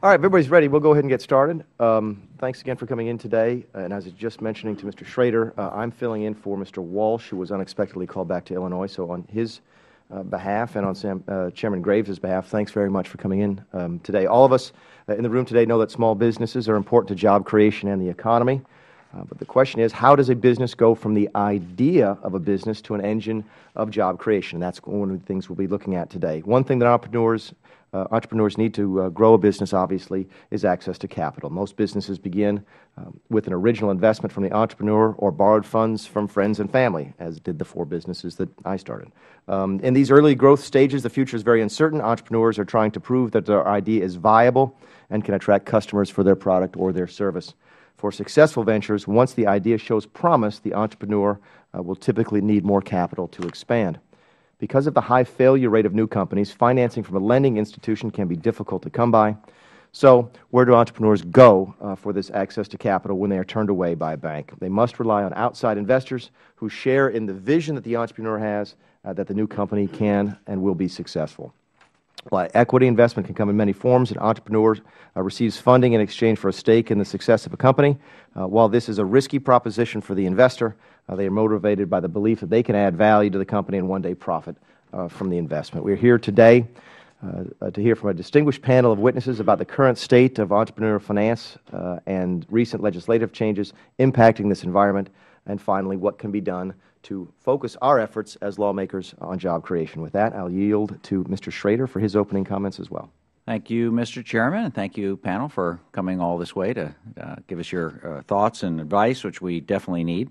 All right, if everybody's ready, we'll go ahead and get started. Thanks again for coming in today. And as I was just mentioning to Mr. Schrader, I'm filling in for Mr. Walsh, who was unexpectedly called back to Illinois. So on his behalf and on Chairman Graves' behalf, thanks very much for coming in today. All of us in the room today know that small businesses are important to job creation and the economy. But the question is, how does a business go from the idea of a business to an engine of job creation? And that's one of the things we'll be looking at today. One thing that entrepreneurs need to grow a business, obviously, is access to capital. Most businesses begin with an original investment from the entrepreneur or borrowed funds from friends and family, as did the 4 businesses that I started. In these early growth stages, the future is very uncertain. Entrepreneurs are trying to prove that their idea is viable and can attract customers for their product or their service. For successful ventures, once the idea shows promise, the entrepreneur will typically need more capital to expand. Because of the high failure rate of new companies, financing from a lending institution can be difficult to come by. So where do entrepreneurs go for this access to capital when they are turned away by a bank? They must rely on outside investors who share in the vision that the entrepreneur has that the new company can and will be successful. While equity investment can come in many forms, an entrepreneur receives funding in exchange for a stake in the success of a company. While this is a risky proposition for the investor, they are motivated by the belief that they can add value to the company and one day profit from the investment. We are here today to hear from a distinguished panel of witnesses about the current state of entrepreneurial finance and recent legislative changes impacting this environment, and finally, what can be done to focus our efforts as lawmakers on job creation. With that, I'll yield to Mr. Schrader for his opening comments as well. Thank you, Mr. Chairman, and thank you, panel, for coming all this way to give us your thoughts and advice, which we definitely need.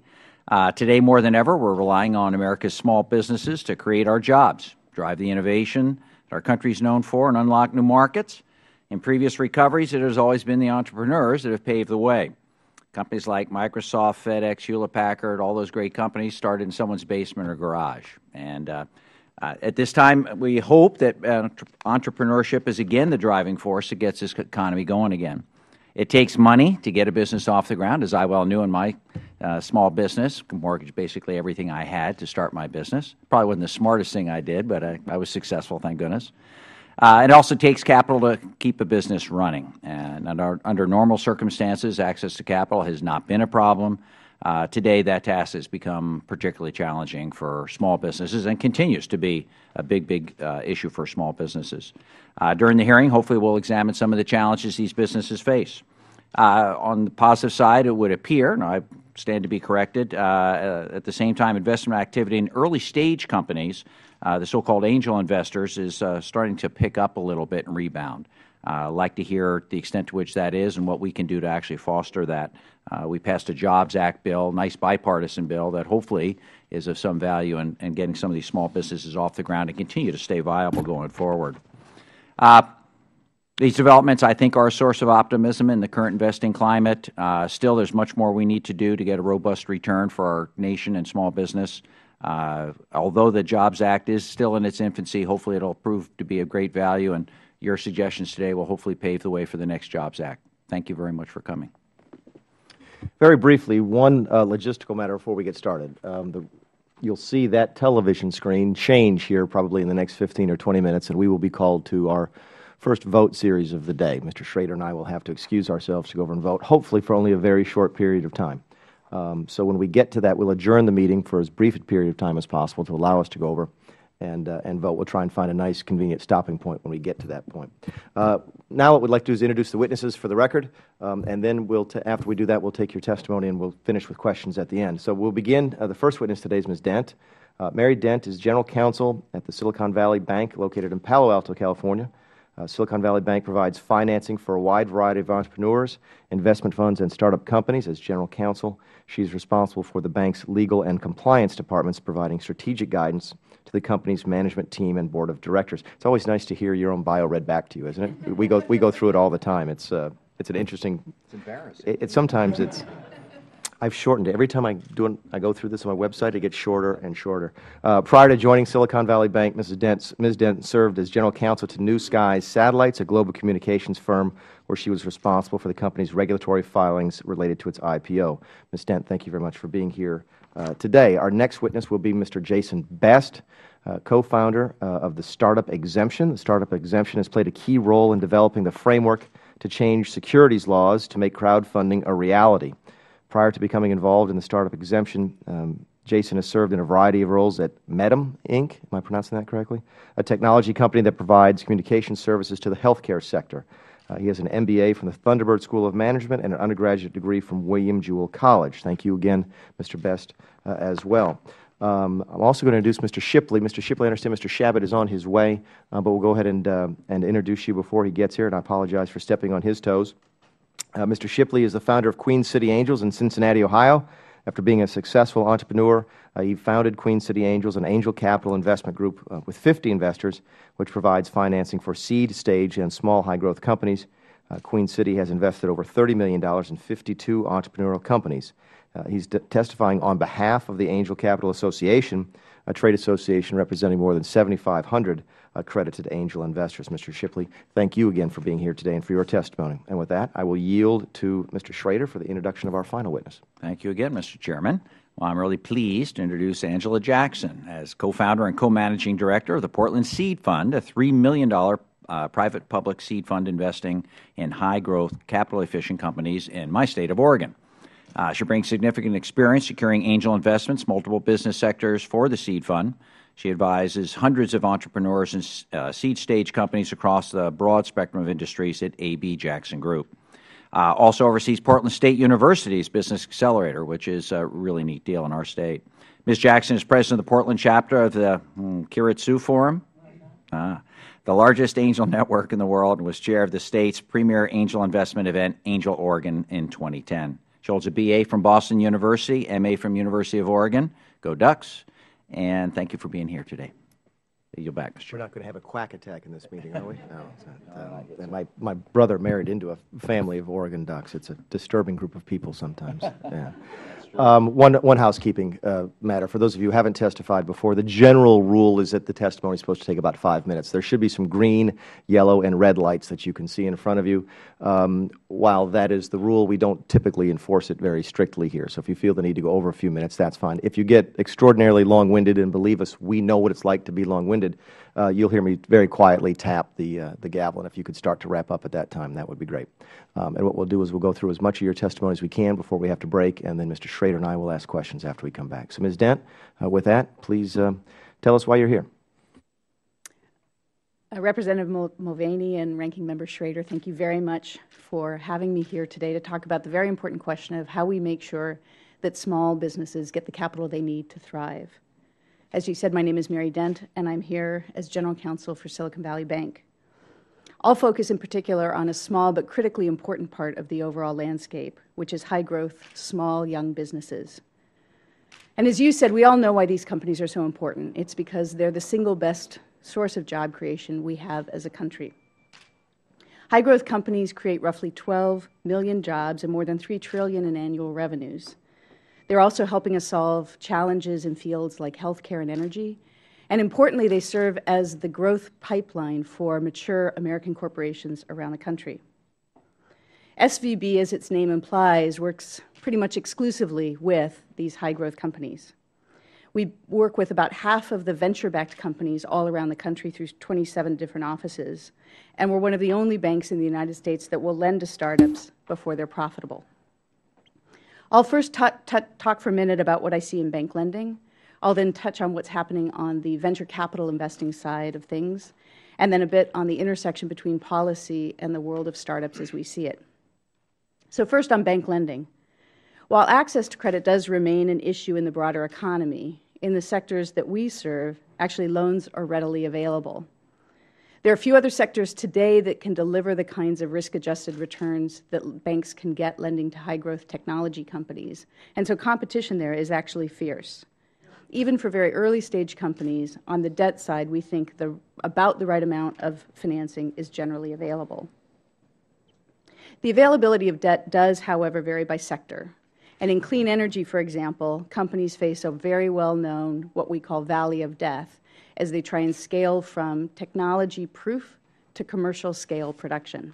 Today, more than ever, we're relying on America's small businesses to create our jobs, drive the innovation that our country is known for, and unlock new markets. In previous recoveries, it has always been the entrepreneurs that have paved the way. Companies like Microsoft, FedEx, Hewlett-Packard, all those great companies started in someone's basement or garage. And at this time, we hope that entrepreneurship is again the driving force that gets this economy going again. It takes money to get a business off the ground, as I well knew in my small business. Mortgaged basically everything I had to start my business. Probably wasn't the smartest thing I did, but I was successful, thank goodness. It also takes capital to keep a business running. And under normal circumstances, access to capital has not been a problem. Today, that task has become particularly challenging for small businesses and continues to be a big issue for small businesses. During the hearing, hopefully we'll examine some of the challenges these businesses face. On the positive side, it would appear, and I stand to be corrected, at the same time, investment activity in early-stage companies, the so-called angel investors, is starting to pick up a little bit and rebound. I'd like to hear the extent to which that is and what we can do to actually foster that. We passed a Jobs Act bill, nice bipartisan bill, that hopefully is of some value in getting some of these small businesses off the ground and continue to stay viable going forward. These developments, I think, are a source of optimism in the current investing climate. Still, there's much more we need to do to get a robust return for our nation and small business. Although the Jobs Act is still in its infancy, hopefully it will prove to be of great value, and your suggestions today will hopefully pave the way for the next Jobs Act. Thank you very much for coming. Very briefly, one logistical matter before we get started. You'll see that television screen change here probably in the next 15 or 20 minutes, and we will be called to our first vote series of the day. Mr. Schrader and I will have to excuse ourselves to go over and vote, hopefully for only a very short period of time. So when we get to that, we'll adjourn the meeting for as brief a period of time as possible to allow us to go over and vote. We'll try and find a nice, convenient stopping point when we get to that point. Now what we'd like to do is introduce the witnesses for the record, and then after we do that, we'll take your testimony and we'll finish with questions at the end. So we'll begin. The first witness today is Ms. Dent. Mary Dent is General Counsel at the Silicon Valley Bank located in Palo Alto, California. Silicon Valley Bank provides financing for a wide variety of entrepreneurs, investment funds, and startup companies. As General Counsel, she is responsible for the bank's legal and compliance departments, providing strategic guidance to the company's management team and board of directors. It's always nice to hear your own bio read back to you, isn't it? We go through it all the time. It's an interesting. It's embarrassing. Sometimes it's. I've shortened it. Every time I go through this on my website, it gets shorter and shorter. Prior to joining Silicon Valley Bank, Ms. Dent served as General Counsel to New Skies Satellites, a global communications firm, where she was responsible for the company's regulatory filings related to its IPO. Ms. Dent, thank you very much for being here today. Our next witness will be Mr. Jason Best, co-founder of the Startup Exemption. The Startup Exemption has played a key role in developing the framework to change securities laws to make crowdfunding a reality. Prior to becoming involved in the startup exemption, Jason has served in a variety of roles at Medum, Inc., am I pronouncing that correctly? A technology company that provides communication services to the healthcare sector. He has an MBA from the Thunderbird School of Management and an undergraduate degree from William Jewell College. Thank you again, Mr. Best, as well. I'm also going to introduce Mr. Shipley. Mr. Shipley, I understand Mr. Shabbat is on his way, but we'll go ahead and introduce you before he gets here, and I apologize for stepping on his toes. Mr. Shipley is the founder of Queen City Angels in Cincinnati, Ohio. After being a successful entrepreneur, he founded Queen City Angels, an angel capital investment group with 50 investors, which provides financing for seed, stage, and small high-growth companies. Queen City has invested over $30 million in 52 entrepreneurial companies. He's testifying on behalf of the Angel Capital Association, a trade association representing more than 7,500 accredited angel investors. Mr. Shipley, thank you again for being here today and for your testimony. And with that, I will yield to Mr. Schrader for the introduction of our final witness. Thank you again, Mr. Chairman. Well, I'm really pleased to introduce Angela Jackson as co-founder and co-managing director of the Portland Seed Fund, a $3 million private-public seed fund investing in high-growth, capital-efficient companies in my state of Oregon. She brings significant experience securing angel investments, multiple business sectors for the seed fund. She advises hundreds of entrepreneurs and seed stage companies across the broad spectrum of industries at AB Jackson Group. Also oversees Portland State University's Business Accelerator, which is a really neat deal in our state. Ms. Jackson is president of the Portland chapter of the Kiritsu Forum, the largest angel network in the world, and was chair of the state's premier angel investment event, Angel Oregon, in 2010. She holds a BA from Boston University, MA from University of Oregon. Go Ducks. And thank you for being here today. You're back, Mr. Chairman. We're not going to have a quack attack in this meeting, are we? No. My brother married into a family of Oregon Ducks. It's a disturbing group of people sometimes. Yeah. One housekeeping matter. For those of you who haven't testified before, the general rule is that the testimony is supposed to take about 5 minutes. There should be some green, yellow, and red lights that you can see in front of you. While that is the rule, we don't typically enforce it very strictly here. So if you feel the need to go over a few minutes, that's fine. If you get extraordinarily long-winded, and believe us, we know what it's like to be long-winded, you'll hear me very quietly tap the gavel, and if you could start to wrap up at that time, that would be great. And what we'll do is we'll go through as much of your testimony as we can before we have to break, and then Mr. Schrader and I will ask questions after we come back. So, Ms. Dent, with that, please tell us why you're here. Representative Mulvaney and Ranking Member Schrader, thank you very much for having me here today to talk about the very important question of how we make sure that small businesses get the capital they need to thrive. As you said, my name is Mary Dent, and I'm here as General Counsel for Silicon Valley Bank. I'll focus in particular on a small but critically important part of the overall landscape, which is high-growth, small, young businesses. And as you said, we all know why these companies are so important. It's because they're the single best source of job creation we have as a country. High-growth companies create roughly 12 million jobs and more than $3 trillion in annual revenues. They're also helping us solve challenges in fields like healthcare and energy. And importantly, they serve as the growth pipeline for mature American corporations around the country. SVB, as its name implies, works pretty much exclusively with these high-growth companies. We work with about half of the venture-backed companies all around the country through 27 different offices, and we're one of the only banks in the United States that will lend to startups before they're profitable. I'll first talk for a minute about what I see in bank lending. I'll then touch on what's happening on the venture capital investing side of things, and then a bit on the intersection between policy and the world of startups as we see it. So first on bank lending. While access to credit does remain an issue in the broader economy, in the sectors that we serve, actually loans are readily available. There are a few other sectors today that can deliver the kinds of risk-adjusted returns that banks can get lending to high-growth technology companies, and so competition there is actually fierce. Even for very early-stage companies, on the debt side, we think about the right amount of financing is generally available. The availability of debt does, however, vary by sector. And in clean energy, for example, companies face a very well-known, what we call valley of death, as they try and scale from technology proof to commercial scale production.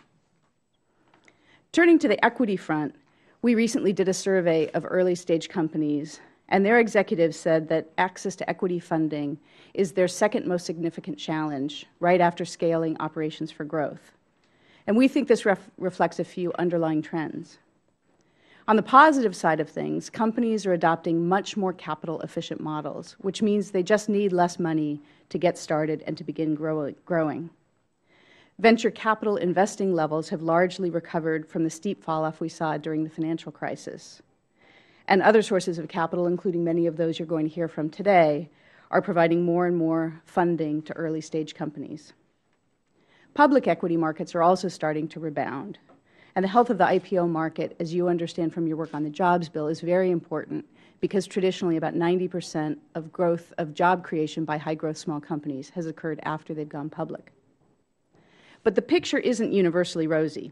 Turning to the equity front, we recently did a survey of early-stage companies, and their executives said that access to equity funding is their second most significant challenge, right after scaling operations for growth. And we think this reflects a few underlying trends. On the positive side of things, companies are adopting much more capital-efficient models, which means they just need less money to get started and to begin growing. Venture capital investing levels have largely recovered from the steep fall-off we saw during the financial crisis. And other sources of capital, including many of those you're going to hear from today, are providing more and more funding to early-stage companies. Public equity markets are also starting to rebound. And the health of the IPO market, as you understand from your work on the jobs bill, is very important because traditionally about 90% of growth of job creation by high-growth small companies has occurred after they've gone public. But the picture isn't universally rosy.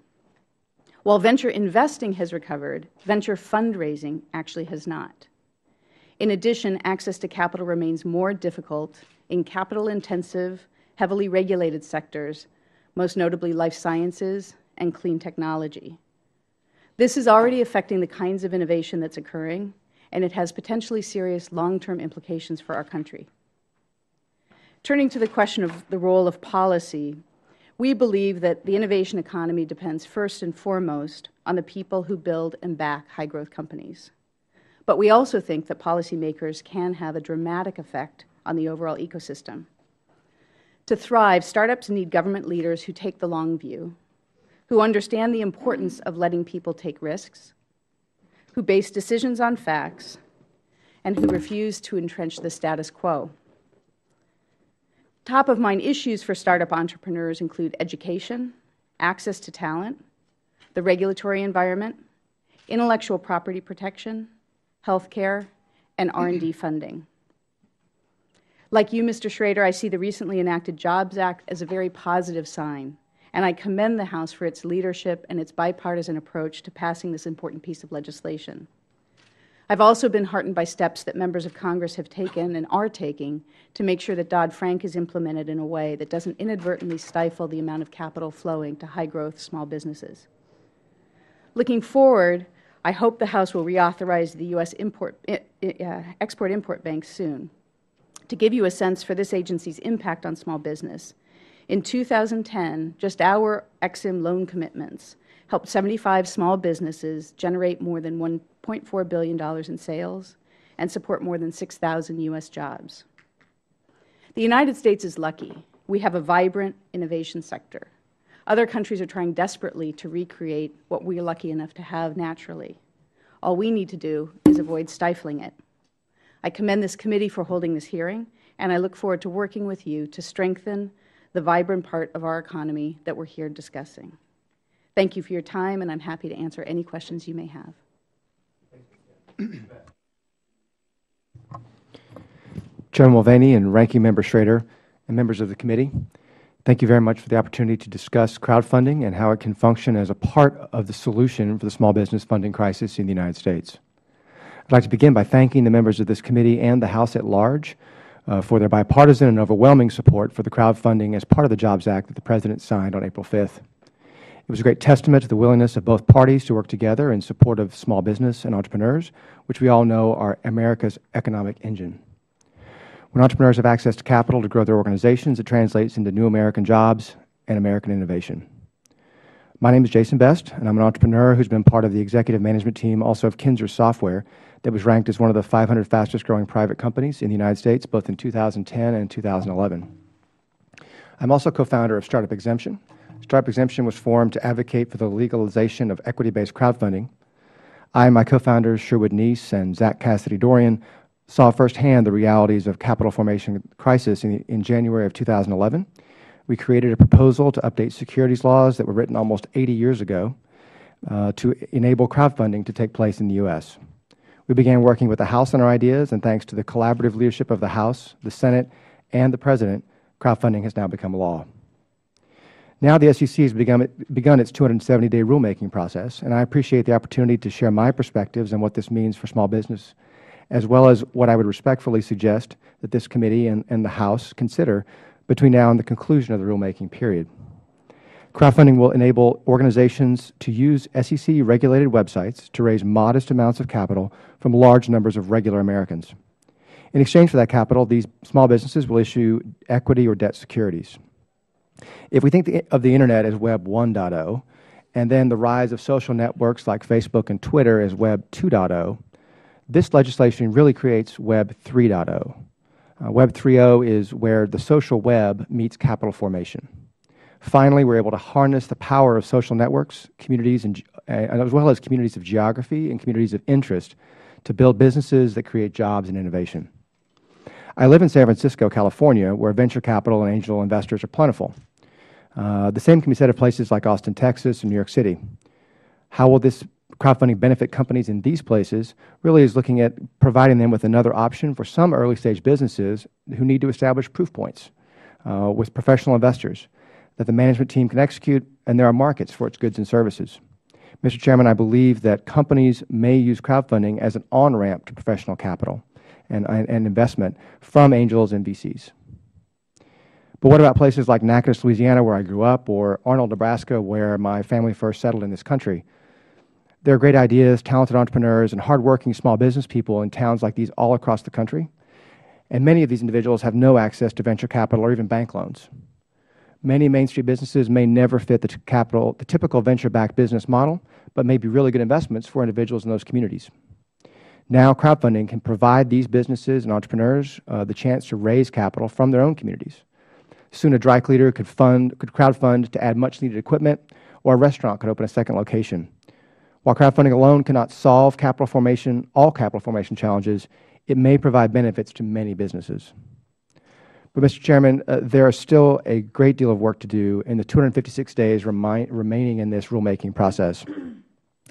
While venture investing has recovered, venture fundraising actually has not. In addition, access to capital remains more difficult in capital-intensive, heavily regulated sectors, most notably life sciences and clean technology. This is already affecting the kinds of innovation that's occurring, and it has potentially serious long-term implications for our country. Turning to the question of the role of policy, we believe that the innovation economy depends first and foremost on the people who build and back high-growth companies. But we also think that policymakers can have a dramatic effect on the overall ecosystem. To thrive, startups need government leaders who take the long view, who understand the importance of letting people take risks, who base decisions on facts, and who refuse to entrench the status quo. Top-of-mind issues for startup entrepreneurs include education, access to talent, the regulatory environment, intellectual property protection, healthcare, and R&D funding. Like you, Mr. Schrader, I see the recently enacted Jobs Act as a very positive sign, and I commend the House for its leadership and its bipartisan approach to passing this important piece of legislation. I've also been heartened by steps that members of Congress have taken and are taking to make sure that Dodd-Frank is implemented in a way that doesn't inadvertently stifle the amount of capital flowing to high-growth small businesses. Looking forward, I hope the House will reauthorize the U.S. Export-Import Bank soon. To give you a sense for this agency's impact on small business, in 2010, just our EXIM loan commitments helped 75 small businesses generate more than $1.4 billion in sales and support more than 6,000 U.S. jobs. The United States is lucky. We have a vibrant innovation sector. Other countries are trying desperately to recreate what we are lucky enough to have naturally. All we need to do is avoid stifling it. I commend this committee for holding this hearing, and I look forward to working with you to strengthen the vibrant part of our economy that we're here discussing. Thank you for your time, and I'm happy to answer any questions you may have. Chairman Mulvaney and Ranking Member Schrader and members of the committee, thank you very much for the opportunity to discuss crowdfunding and how it can function as a part of the solution for the small business funding crisis in the United States. I'd like to begin by thanking the members of this committee and the House at large for their bipartisan and overwhelming support for the crowdfunding as part of the Jobs Act that the President signed on April 5th. It was a great testament to the willingness of both parties to work together in support of small business and entrepreneurs, which we all know are America's economic engine. When entrepreneurs have access to capital to grow their organizations, it translates into new American jobs and American innovation. My name is Jason Best, and I'm an entrepreneur who's been part of the executive management team also of Kinzer Software that was ranked as one of the 500 fastest growing private companies in the United States, both in 2010 and 2011. I'm also co-founder of Startup Exemption. Startup Exemption was formed to advocate for the legalization of equity-based crowdfunding. I and my co-founders, Sherwood Neese and Zach Cassidy-Dorian, saw firsthand the realities of capital formation crisis in January of 2011. We created a proposal to update securities laws that were written almost 80 years ago to enable crowdfunding to take place in the U.S. We began working with the House on our ideas, and thanks to the collaborative leadership of the House, the Senate, and the President, crowdfunding has now become law. Now the SEC has begun its 270-day rulemaking process, and I appreciate the opportunity to share my perspectives on what this means for small business, as well as what I would respectfully suggest that this committee and the House consider between now and the conclusion of the rulemaking period. Crowdfunding will enable organizations to use SEC-regulated websites to raise modest amounts of capital from large numbers of regular Americans. In exchange for that capital, these small businesses will issue equity or debt securities. If we think of the Internet as Web 1.0, and then the rise of social networks like Facebook and Twitter as Web 2.0, this legislation really creates Web 3.0. Web 3.0 is where the social web meets capital formation. Finally, we're able to harness the power of social networks, communities, as well as communities of geography and communities of interest to build businesses that create jobs and innovation. I live in San Francisco, California, where venture capital and angel investors are plentiful. The same can be said of places like Austin, Texas, and New York City. How will this crowdfunding benefit companies in these places really is looking at providing them with another option for some early-stage businesses who need to establish proof points with professional investors that the management team can execute, and there are markets for its goods and services. Mr. Chairman, I believe that companies may use crowdfunding as an on-ramp to professional capital and investment from angels and VCs. But what about places like Natchitoches, Louisiana, where I grew up, or Arnold, Nebraska, where my family first settled in this country? There are great ideas, talented entrepreneurs, and hardworking small business people in towns like these all across the country, and many of these individuals have no access to venture capital or even bank loans. Many Main Street businesses may never fit the typical venture-backed business model, but may be really good investments for individuals in those communities. Now, crowdfunding can provide these businesses and entrepreneurs the chance to raise capital from their own communities. Soon, a dry cleaner could crowdfund to add much-needed equipment, or a restaurant could open a second location. While crowdfunding alone cannot solve all capital formation challenges, it may provide benefits to many businesses. But, Mr. Chairman, there is still a great deal of work to do in the 256 days remaining in this rulemaking process.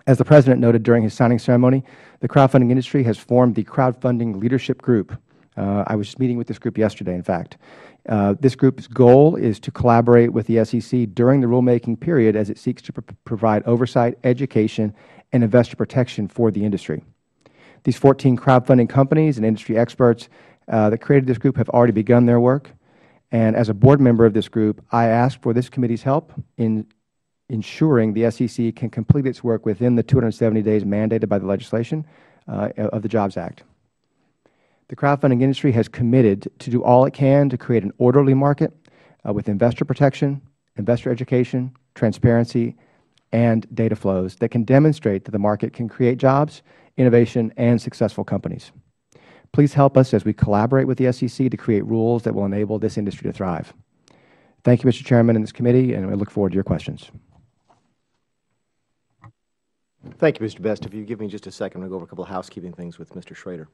As the President noted during his signing ceremony, the crowdfunding industry has formed the Crowdfunding Leadership Group. I was just meeting with this group yesterday, in fact. This group's goal is to collaborate with the SEC during the rulemaking period as it seeks to provide oversight, education, and investor protection for the industry. These 14 crowdfunding companies and industry experts that created this group have already begun their work. And as a board member of this group, I asked for this committee's help in ensuring the SEC can complete its work within the 270 days mandated by the legislation of the Jobs Act. The crowdfunding industry has committed to do all it can to create an orderly market with investor protection, investor education, transparency, and data flows that can demonstrate that the market can create jobs, innovation, and successful companies. Please help us as we collaborate with the SEC to create rules that will enable this industry to thrive. Thank you, Mr. Chairman, and this committee, and I look forward to your questions. Thank you, Mr. Best. If you give me just a second, I'm going to go over a couple of housekeeping things with Mr. Schrader.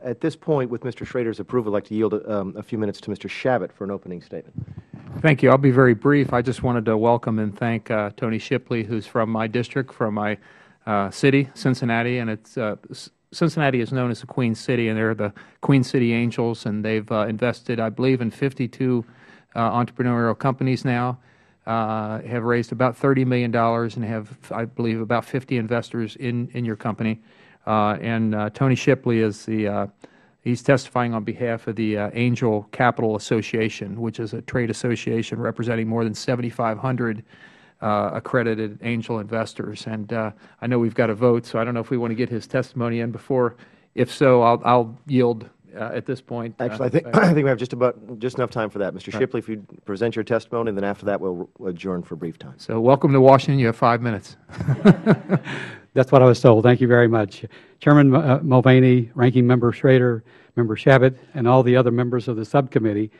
At this point, with Mr. Schrader's approval, I'd like to yield a few minutes to Mr. Shabbat for an opening statement. Thank you. I'll be very brief. I just wanted to welcome and thank Tony Shipley, who's from my district, from my city, Cincinnati, and Cincinnati is known as the Queen City, and they're the Queen City Angels, and they've invested, I believe, in 52 entrepreneurial companies now, have raised about $30 million, and have, I believe, about 50 investors in your company. And Tony Shipley is he's testifying on behalf of the Angel Capital Association, which is a trade association representing more than 7,500 accredited angel investors. And I know we've got a vote, so I don't know if we want to get his testimony in before. If so, I'll yield at this point. Actually, I think we have just enough time for that. Mr. Shipley, if you'd present your testimony, and then after that we'll adjourn for a brief time. So welcome to Washington. You have 5 minutes. That's what I was told. Thank you very much. Chairman Mulvaney, Ranking Member Schrader, Member Shabbat, and all the other members of the subcommittee,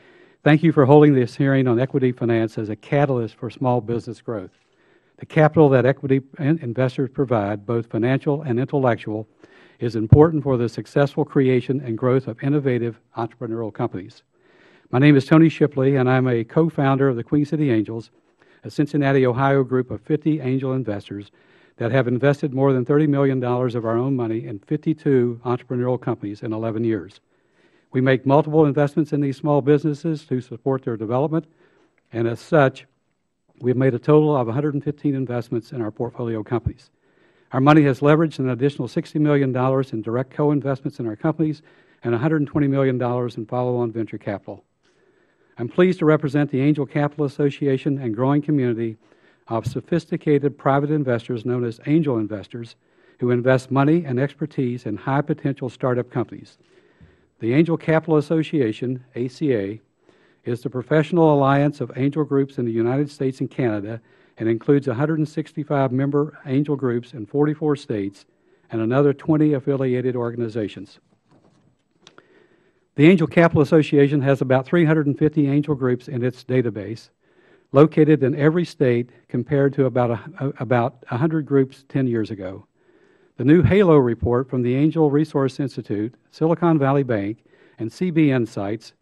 thank you for holding this hearing on equity finance as a catalyst for small business growth. The capital that equity investors provide, both financial and intellectual, is important for the successful creation and growth of innovative entrepreneurial companies. My name is Tony Shipley, and I'm a co-founder of the Queen City Angels, a Cincinnati, Ohio group of 50 angel investors that have invested more than $30 million of our own money in 52 entrepreneurial companies in 11 years. We make multiple investments in these small businesses to support their development, and as such, we've made a total of 115 investments in our portfolio companies. Our money has leveraged an additional $60 million in direct co-investments in our companies and $120 million in follow-on venture capital. I'm pleased to represent the Angel Capital Association and growing community of sophisticated private investors known as angel investors who invest money and expertise in high-potential startup companies. The Angel Capital Association, ACA, is the professional alliance of angel groups in the United States and Canada and includes 165 member angel groups in 44 states and another 20 affiliated organizations. The Angel Capital Association has about 350 angel groups in its database, located in every state compared to about 100 groups 10 years ago. The new HALO report from the Angel Resource Institute, Silicon Valley Bank, and CB Insights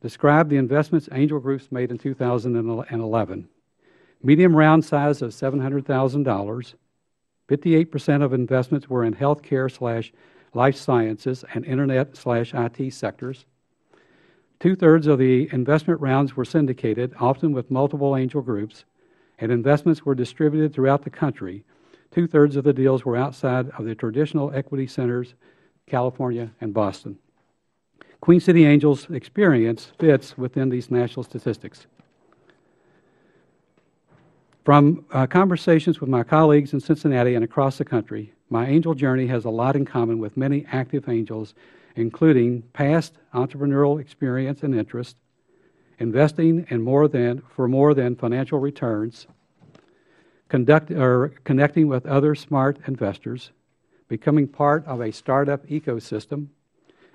describe the investments angel groups made in 2011. Medium round size of $700,000. 58% of investments were in healthcare/life sciences and internet/IT sectors. Two-thirds of the investment rounds were syndicated, often with multiple angel groups, and investments were distributed throughout the country. Two-thirds of the deals were outside of the traditional equity centers, California and Boston. Queen City Angels' experience fits within these national statistics. From conversations with my colleagues in Cincinnati and across the country, my angel journey has a lot in common with many active angels, including past entrepreneurial experience and interest, investing in more than financial returns, connecting with other smart investors, becoming part of a startup ecosystem,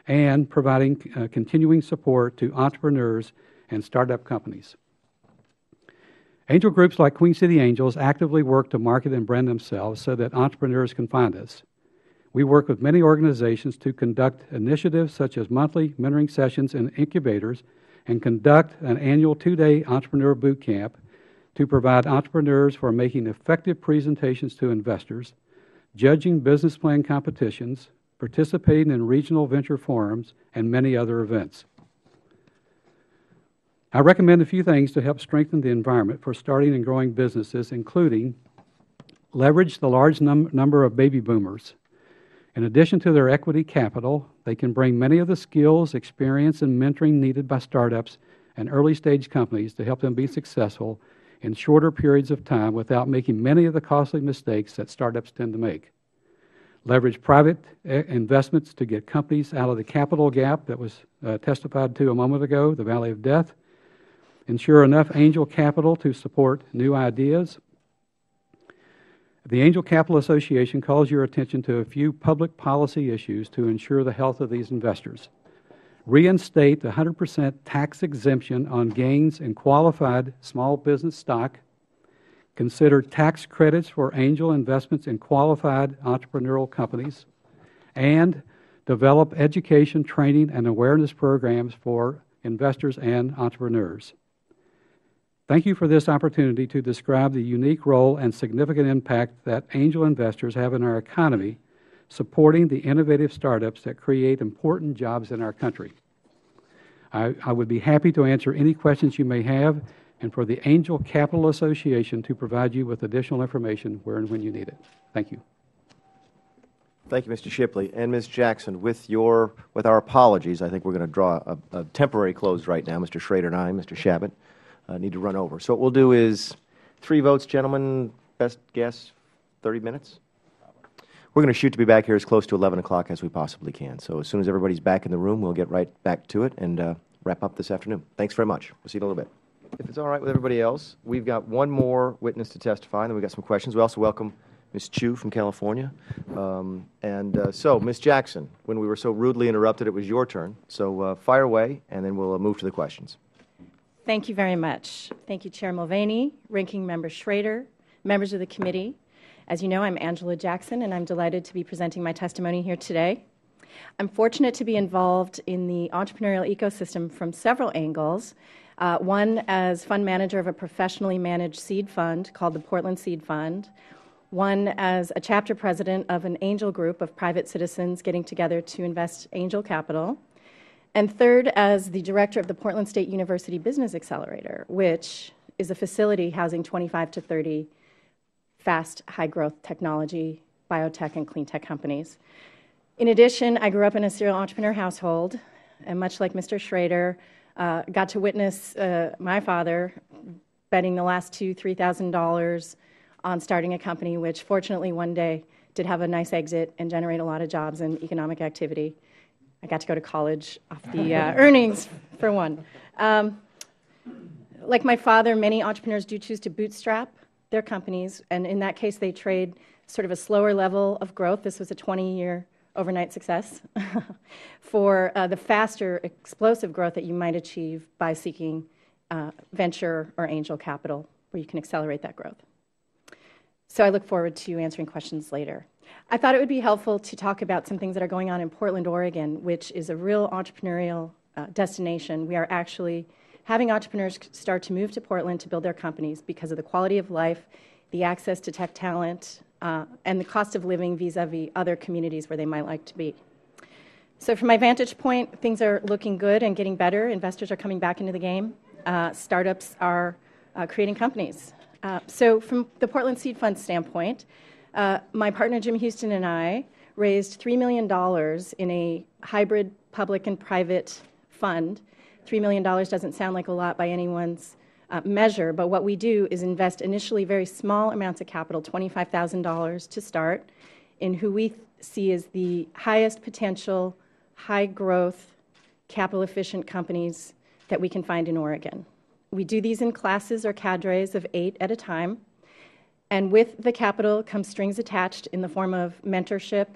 and providing continuing support to entrepreneurs and startup companies. Angel groups like Queen City Angels actively work to market and brand themselves so that entrepreneurs can find us. We work with many organizations to conduct initiatives such as monthly mentoring sessions in incubators and conduct an annual 2-day entrepreneur boot camp to provide entrepreneurs for making effective presentations to investors, judging business plan competitions, participating in regional venture forums, and many other events. I recommend a few things to help strengthen the environment for starting and growing businesses, including leverage the large number of baby boomers. In addition to their equity capital, they can bring many of the skills, experience, and mentoring needed by startups and early-stage companies to help them be successful in shorter periods of time without making many of the costly mistakes that startups tend to make. Leverage private investments to get companies out of the capital gap that was testified to a moment ago, the valley of death. Ensure enough angel capital to support new ideas. The Angel Capital Association calls your attention to a few public policy issues to ensure the health of these investors. Reinstate the 100% tax exemption on gains in qualified small business stock. Consider tax credits for angel investments in qualified entrepreneurial companies. And develop education, training, and awareness programs for investors and entrepreneurs. Thank you for this opportunity to describe the unique role and significant impact that angel investors have in our economy, supporting the innovative startups that create important jobs in our country. I would be happy to answer any questions you may have, and for the Angel Capital Association to provide you with additional information where and when you need it. Thank you. Thank you, Mr. Shipley. And Ms. Jackson, with our apologies, I think we're going to draw a temporary close right now. Mr. Schrader and I, Mr. Shabbat, need to run over. So what we'll do is 3 votes, gentlemen. Best guess, 30 minutes? We're going to shoot to be back here as close to 11 o'clock as we possibly can. So as soon as everybody's back in the room, we'll get right back to it and wrap up this afternoon. Thanks very much. We'll see you in a little bit. If it's all right with everybody else, we've got one more witness to testify, and then we've got some questions. We also welcome Ms. Chu from California. So, Ms. Jackson, when we were so rudely interrupted, it was your turn. So fire away, and then we'll move to the questions. Thank you very much. Thank you, Chair Mulvaney, Ranking Member Schrader, members of the committee. As you know, I'm Angela Jackson, and I'm delighted to be presenting my testimony here today. I'm fortunate to be involved in the entrepreneurial ecosystem from several angles. One, as fund manager of a professionally managed seed fund called the Portland Seed Fund. One, as a chapter president of an angel group of private citizens getting together to invest angel capital. And third, as the director of the Portland State University Business Accelerator, which is a facility housing 25 to 30 fast, high-growth technology, biotech, and clean tech companies. In addition, I grew up in a serial entrepreneur household, and much like Mr. Schrader, got to witness my father spending the last $2,000, $3,000 on starting a company, which fortunately one day did have a nice exit and generate a lot of jobs and economic activity. I got to go to college off the earnings, for one. Like my father, many entrepreneurs do choose to bootstrap their companies, and in that case, they trade sort of a slower level of growth. This was a 20-year overnight success for the faster, explosive growth that you might achieve by seeking venture or angel capital, where you can accelerate that growth. So I look forward to answering questions later. I thought it would be helpful to talk about some things that are going on in Portland, Oregon, which is a real entrepreneurial destination. We are actually having entrepreneurs start to move to Portland to build their companies because of the quality of life, the access to tech talent, and the cost of living vis-a-vis other communities where they might like to be. So from my vantage point, things are looking good and getting better. Investors are coming back into the game. Startups are creating companies. So from the Portland Seed Fund standpoint, my partner Jim Houston and I raised $3 million in a hybrid public and private fund. $3 million doesn't sound like a lot by anyone's measure, but what we do is invest initially very small amounts of capital, $25,000 to start, in who we see as the highest potential, high growth, capital efficient companies that we can find in Oregon. We do these in classes or cadres of 8 at a time, and with the capital comes strings attached in the form of mentorship,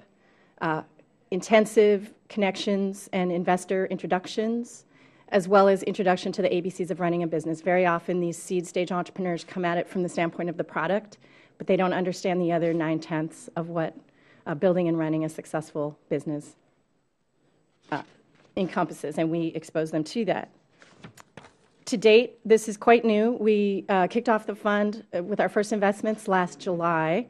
intensive connections and investor introductions, as well as introduction to the ABCs of running a business. Very often these seed stage entrepreneurs come at it from the standpoint of the product, but they don't understand the other 9/10 of what building and running a successful business encompasses, and we expose them to that. To date, this is quite new. We kicked off the fund with our first investments last July,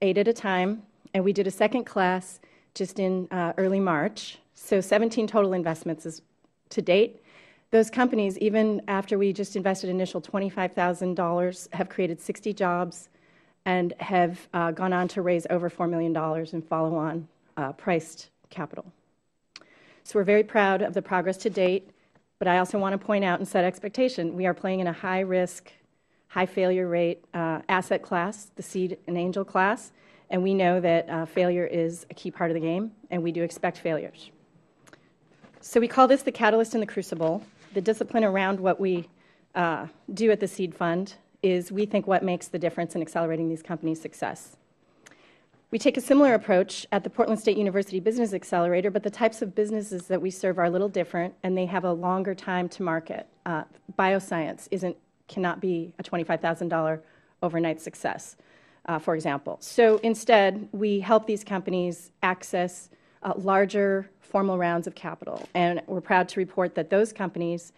8 at a time, and we did a second class just in early March. So 17 total investments is to date. Those companies, even after we just invested initial $25,000, have created 60 jobs and have gone on to raise over $4 million in follow-on priced capital. So we're very proud of the progress to date. But I also want to point out and set expectation. We are playing in a high-risk, high-failure rate asset class, the seed and angel class, and we know that failure is a key part of the game, and we do expect failures. So we call this the catalyst and the crucible. The discipline around what we do at the Seed Fund is, we think, what makes the difference in accelerating these companies' success. We take a similar approach at the Portland State University Business Accelerator, but the types of businesses that we serve are a little different, and they have a longer time to market. Bioscience cannot be a $25,000 overnight success, for example. So instead, we help these companies access larger formal rounds of capital, and we're proud to report that those companies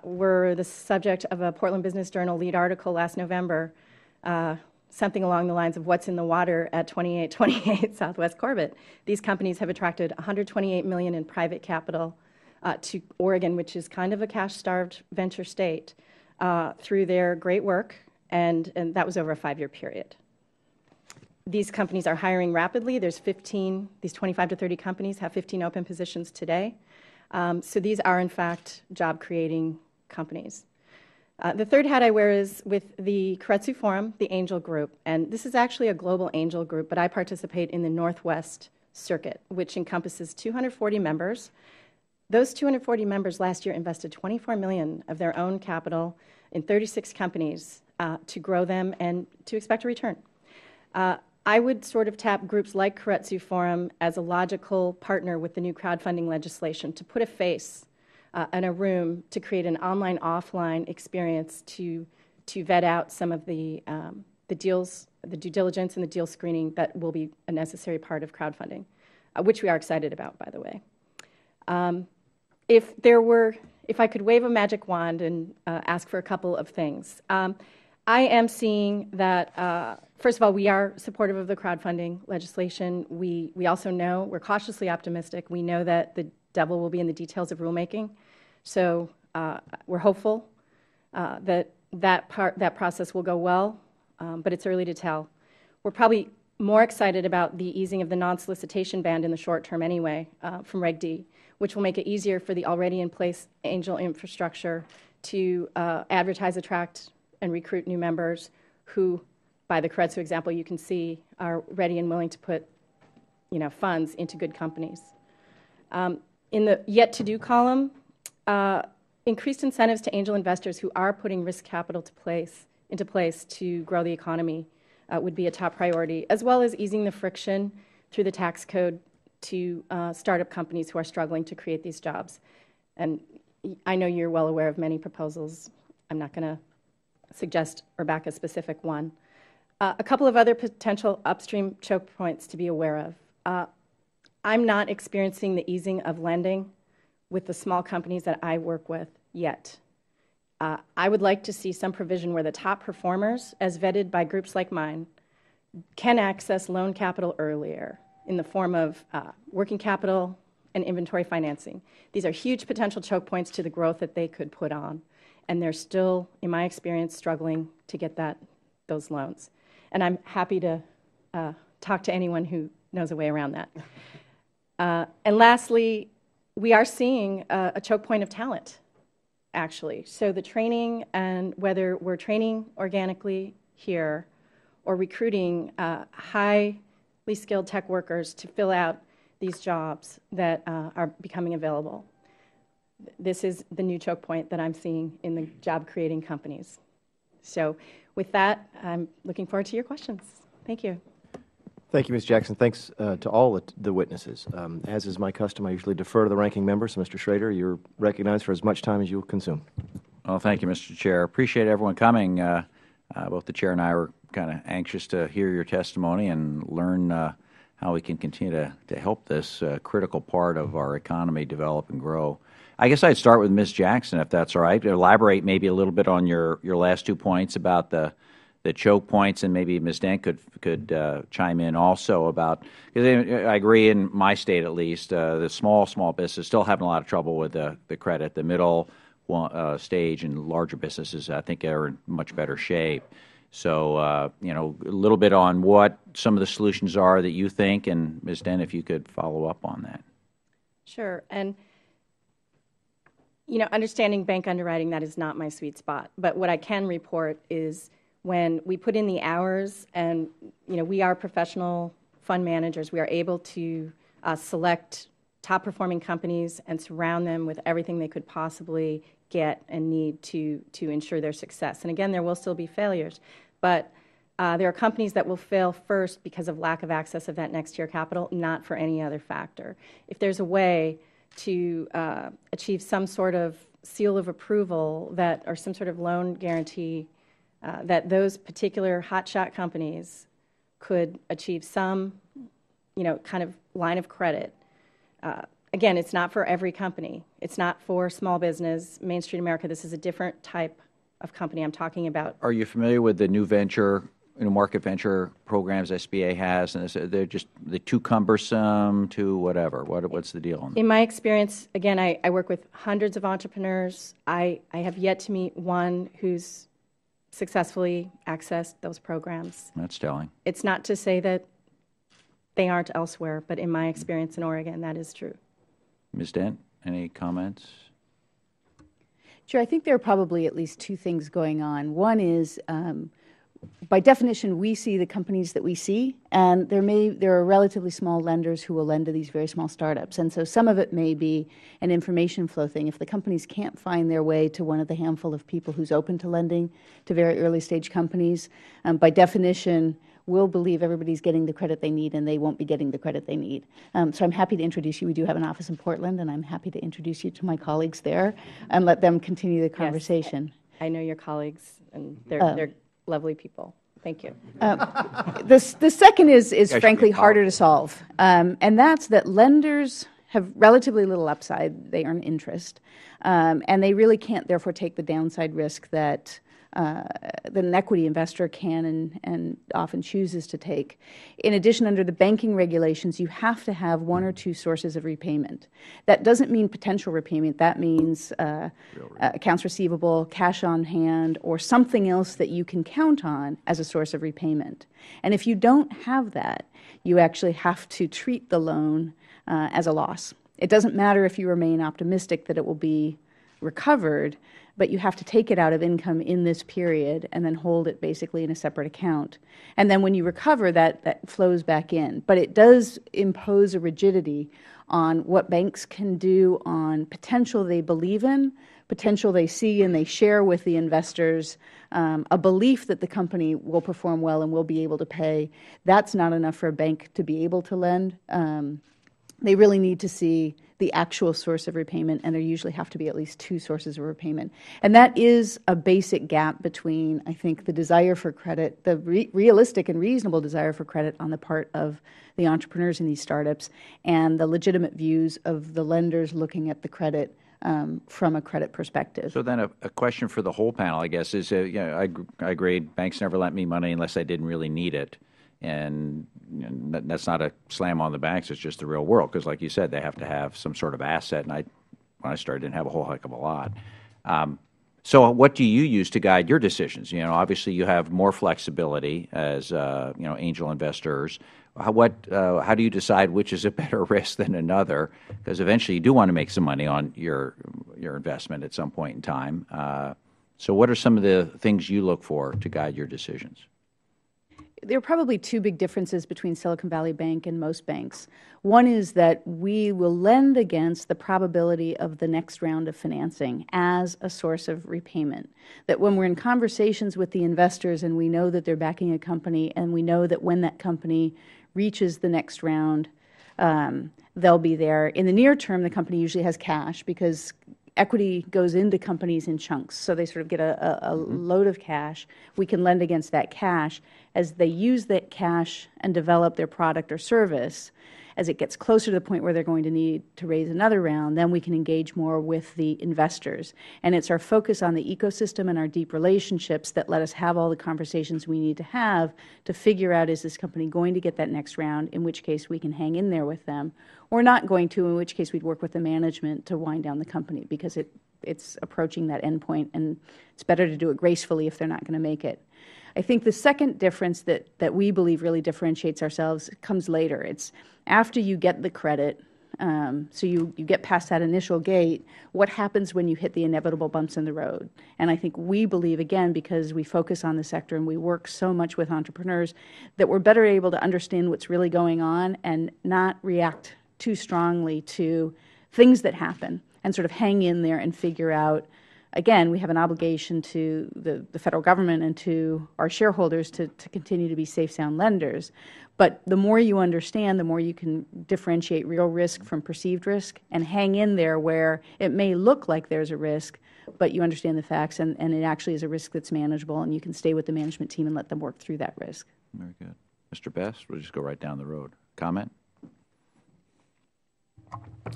were the subject of a Portland Business Journal lead article last November, something along the lines of what's in the water at 2828 Southwest Corbett. These companies have attracted $128 million in private capital to Oregon, which is kind of a cash-starved venture state, through their great work, and that was over a 5-year period. These companies are hiring rapidly. There's 15, these 25 to 30 companies have 15 open positions today. So these are, in fact, job-creating companies. The third hat I wear is with the Keiretsu Forum, the Angel Group. And this is actually a global angel group, but I participate in the Northwest Circuit, which encompasses 240 members. Those 240 members last year invested $24 million of their own capital in 36 companies to grow them and to expect a return. I would sort of tap groups like Keiretsu Forum as a logical partner with the new crowdfunding legislation to put a face and a room to create an online-offline experience to vet out some of the deals, the due diligence and the deal screening that will be a necessary part of crowdfunding, which we are excited about, by the way. If I could wave a magic wand and ask for a couple of things, I am seeing that, first of all, we are supportive of the crowdfunding legislation. We also know, we're cautiously optimistic. We know that the devil will be in the details of rulemaking. So we're hopeful that process will go well, but it's early to tell. We're probably more excited about the easing of the non-solicitation ban in the short term anyway from Reg D, which will make it easier for the already in place angel infrastructure to advertise, attract and recruit new members who, by the Keiretsu example, you can see are ready and willing to put funds into good companies. In the yet-to-do column, increased incentives to angel investors who are putting risk capital into place to grow the economy would be a top priority, as well as easing the friction through the tax code to startup companies who are struggling to create these jobs. And I know you're well aware of many proposals. I'm not going to suggest or back a specific one. A couple of other potential upstream choke points to be aware of. I'm not experiencing the easing of lending with the small companies that I work with yet. I would like to see some provision where the top performers, as vetted by groups like mine, can access loan capital earlier in the form of working capital and inventory financing. These are huge potential choke points to the growth that they could put on, and they're still, in my experience, struggling to get those loans. And I'm happy to talk to anyone who knows a way around that. And lastly, we are seeing a choke point of talent, actually. So the training, and whether we're training organically here or recruiting highly skilled tech workers to fill out these jobs that are becoming available. This is the new choke point that I'm seeing in the job-creating companies. So with that, I'm looking forward to your questions. Thank you. Thank you, Ms. Jackson. Thanks to all the witnesses. As is my custom, I usually defer to the ranking member. So, Mr. Schrader, you're recognized for as much time as you will consume. Well, thank you, Mr. Chair. Appreciate everyone coming. Both the Chair and I were kind of anxious to hear your testimony and learn how we can continue to help this critical part of our economy develop and grow. I guess I'd start with Ms. Jackson, if that's all right. Elaborate maybe a little bit on your last 2 points about the choke points, and maybe Ms. Dent could chime in also about, because I agree in my state at least, the small business still having a lot of trouble with the credit. The middle stage and larger businesses, I think, are in much better shape. So, a little bit on what some of the solutions are that you think, and Ms. Dent, if you could follow up on that. Sure. And, understanding bank underwriting, that is not my sweet spot. But what I can report is when we put in the hours and, we are professional fund managers, we are able to select top-performing companies and surround them with everything they could possibly get and need to ensure their success. And again, there will still be failures, but there are companies that will fail first because of lack of access of that next tier capital, not for any other factor. If there's a way to achieve some sort of seal of approval or some sort of loan guarantee that those particular hotshot companies could achieve some, kind of line of credit. Again, it's not for every company. It's not for small business, Main Street America. This is a different type of company I'm talking about. Are you familiar with the new venture, market venture programs SBA has? And they're too cumbersome, too whatever. What's the deal on that? In my experience, again, I work with hundreds of entrepreneurs. I have yet to meet one who's successfully accessed those programs. That's telling. It's not to say that they aren't elsewhere, but in my experience in Oregon, that is true. Ms. Dent, any comments? Sure. I think there are probably at least two things going on. One is, by definition, we see the companies that we see, and there are relatively small lenders who will lend to these very small startups. And so some of it may be an information flow thing. If the companies can't find their way to one of the handful of people who's open to lending to very early stage companies, by definition, will believe everybody's getting the credit they need, and they won't be getting the credit they need. So I'm happy to introduce you. We do have an office in Portland, and I'm happy to introduce you to my colleagues there and let them continue the conversation. Yes, I know your colleagues, and they're lovely people. Thank you. The second is frankly harder to solve, and that's that lenders have relatively little upside. They earn interest, and they really can't therefore take the downside risk that an equity investor can and often chooses to take. In addition, under the banking regulations, you have to have one or two sources of repayment. That doesn't mean potential repayment. That means accounts receivable, cash on hand, or something else that you can count on as a source of repayment. And if you don't have that, you actually have to treat the loan as a loss. It doesn't matter if you remain optimistic that it will be recovered, but you have to take it out of income in this period and then hold it basically in a separate account. And then when you recover, that flows back in. But it does impose a rigidity on what banks can do on potential they believe in, potential they see and they share with the investors, a belief that the company will perform well and will be able to pay. That's not enough for a bank to be able to lend. They really need to see the actual source of repayment, and there usually have to be at least two sources of repayment. And that is a basic gap between, I think, the desire for credit, the realistic and reasonable desire for credit on the part of the entrepreneurs in these startups, and the legitimate views of the lenders looking at the credit from a credit perspective. So then a question for the whole panel, I guess, is, I agree, banks never lent me money unless I didn't really need it. And that's not a slam on the banks. It's just the real world, because like you said, they have to have some sort of asset. And when I started, didn't have a whole heck of a lot. So what do you use to guide your decisions? Obviously you have more flexibility as angel investors. How do you decide which is a better risk than another? Because eventually you do want to make some money on your investment at some point in time. So what are some of the things you look for to guide your decisions? There are probably two big differences between Silicon Valley Bank and most banks. One is that we will lend against the probability of the next round of financing as a source of repayment. That when we're in conversations with the investors and we know that they're backing a company and we know that when that company reaches the next round, they'll be there. In the near term, the company usually has cash because equity goes into companies in chunks, so they sort of get a load of cash. We can lend against that cash. As they use that cash and develop their product or service, as it gets closer to the point where they're going to need to raise another round, then we can engage more with the investors. And it's our focus on the ecosystem and our deep relationships that let us have all the conversations we need to have to figure out, is this company going to get that next round, in which case we can hang in there with them, or not going to, in which case we'd work with the management to wind down the company, because it's approaching that end point, and it's better to do it gracefully if they're not going to make it. I think the second difference that we believe really differentiates ourselves comes later. It's after you get the credit, so you get past that initial gate, what happens when you hit the inevitable bumps in the road? And I think we believe, again, because we focus on the sector and we work so much with entrepreneurs, that we're better able to understand what's really going on and not react too strongly to things that happen, and sort of hang in there and figure out. Again, we have an obligation to the federal government and to our shareholders to continue to be safe, sound lenders. But the more you understand, the more you can differentiate real risk from perceived risk and hang in there where it may look like there's a risk, but you understand the facts, and it actually is a risk that's manageable, and you can stay with the management team and let them work through that risk. Very good. Mr. Best, we'll just go right down the road. Comment?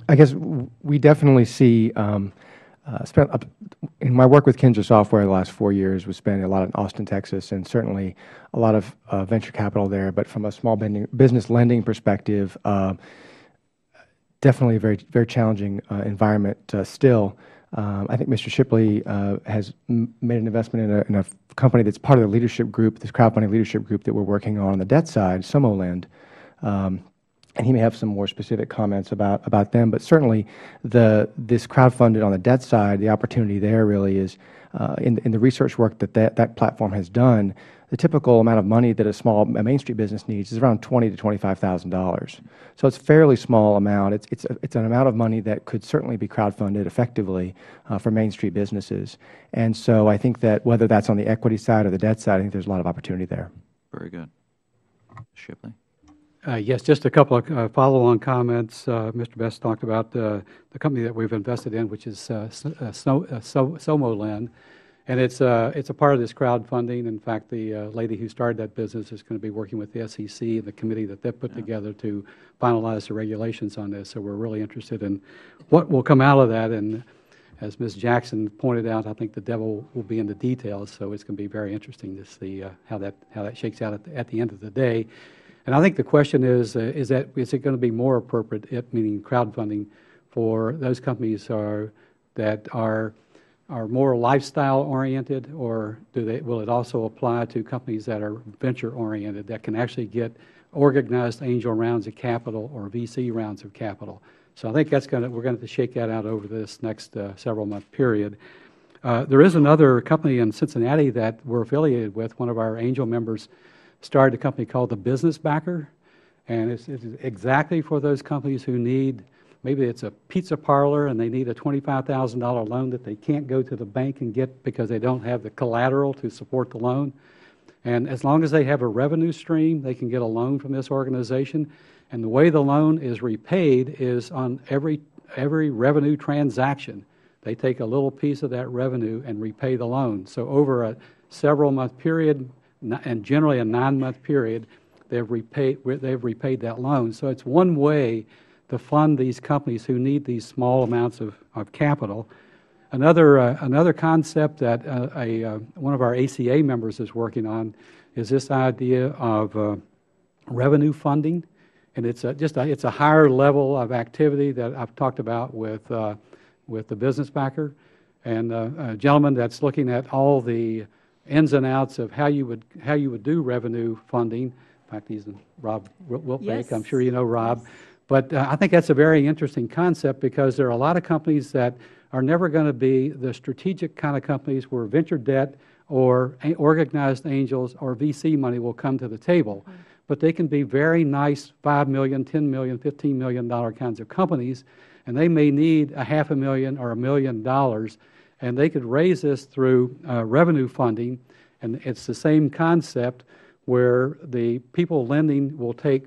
I guess we definitely see in my work with Kinzer Software the last 4 years, we spent a lot in Austin, Texas, and certainly a lot of venture capital there. But from a small business lending perspective, definitely a very, very challenging environment still. I think Mr. Shipley has made an investment in a company that's part of the leadership group, this crowdfunding leadership group that we're working on the debt side, SomoLend. And he may have some more specific comments about them. But certainly this crowdfunded on the debt side, the opportunity there really is, in the research work that platform has done, the typical amount of money that a Main Street business needs is around $20,000 to $25,000. So it's a fairly small amount. It's an amount of money that could certainly be crowdfunded effectively for Main Street businesses. And so I think that whether that's on the equity side or the debt side, I think there's a lot of opportunity there. Very good. Shipley? Yes, just a couple of follow-on comments. Mr. Best talked about the company that we've invested in, which is SomoLend, and it's a part of this crowdfunding. In fact, the lady who started that business is going to be working with the SEC and the committee that they've put together to finalize the regulations on this. So we're really interested in what will come out of that. And as Ms. Jackson pointed out, I think the devil will be in the details. So it's going to be very interesting to see how that shakes out at the end of the day. And I think the question is it going to be more appropriate, meaning crowdfunding, for those companies that are more lifestyle oriented, or will it also apply to companies that are venture oriented, that can actually get organized angel rounds of capital or VC rounds of capital. So I think we're going to shake that out over this next several-month period. There is another company in Cincinnati that we're affiliated with. One of our angel members started a company called the Business Backer, and it's exactly for those companies who need, maybe it's a pizza parlor and they need a $25,000 loan that they can't go to the bank and get because they don't have the collateral to support the loan. And as long as they have a revenue stream, they can get a loan from this organization. And the way the loan is repaid is on every revenue transaction. They take a little piece of that revenue and repay the loan. So over a several-month period, and generally a 9-month period, they've repaid that loan. So it's one way to fund these companies who need these small amounts of capital. Another concept that one of our ACA members is working on is this idea of revenue funding, and it's a higher level of activity that I've talked about with the Business Backer, and a gentleman that's looking at all the ins and outs of how you would do revenue funding. In fact, he's Rob Wiltbank. Yes. I'm sure you know Rob. Yes. But I think that's a very interesting concept because there are a lot of companies that are never going to be the strategic kind of companies where venture debt or organized angels or VC money will come to the table. But they can be very nice $5 million, $10 million, $15 million kinds of companies, and they may need a $500,000 or $1 million, and they could raise this through revenue funding. And it's the same concept where the people lending will take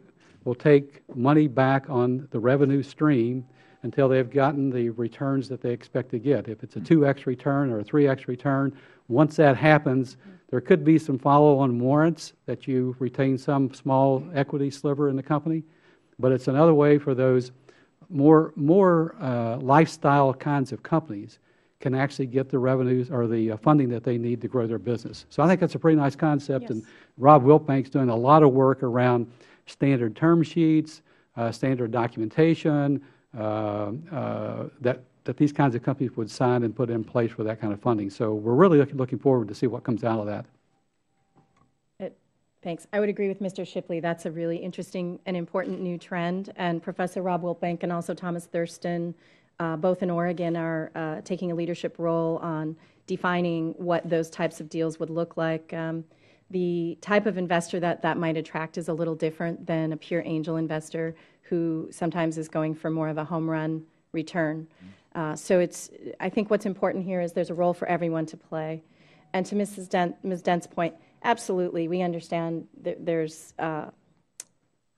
money back on the revenue stream until they've gotten the returns that they expect to get. If it's a 2x return or a 3x return, once that happens, there could be some follow-on warrants that you retain some small equity sliver in the company, but it's another way for those more lifestyle kinds of companies can actually get the revenues or the funding that they need to grow their business. So I think that's a pretty nice concept, Yes. and Rob Wiltbank's doing a lot of work around standard term sheets, standard documentation, that these kinds of companies would sign and put in place for that kind of funding. So we're really looking forward to see what comes out of that. Thanks. I would agree with Mr. Shipley. That's a really interesting and important new trend. And Professor Rob Wiltbank and also Thomas Thurston, both in Oregon, are taking a leadership role on defining what those types of deals would look like. The type of investor that might attract is a little different than a pure angel investor who sometimes is going for more of a home run return. So I think what's important here is there's a role for everyone to play. And to Ms. Dent's point, absolutely, we understand there's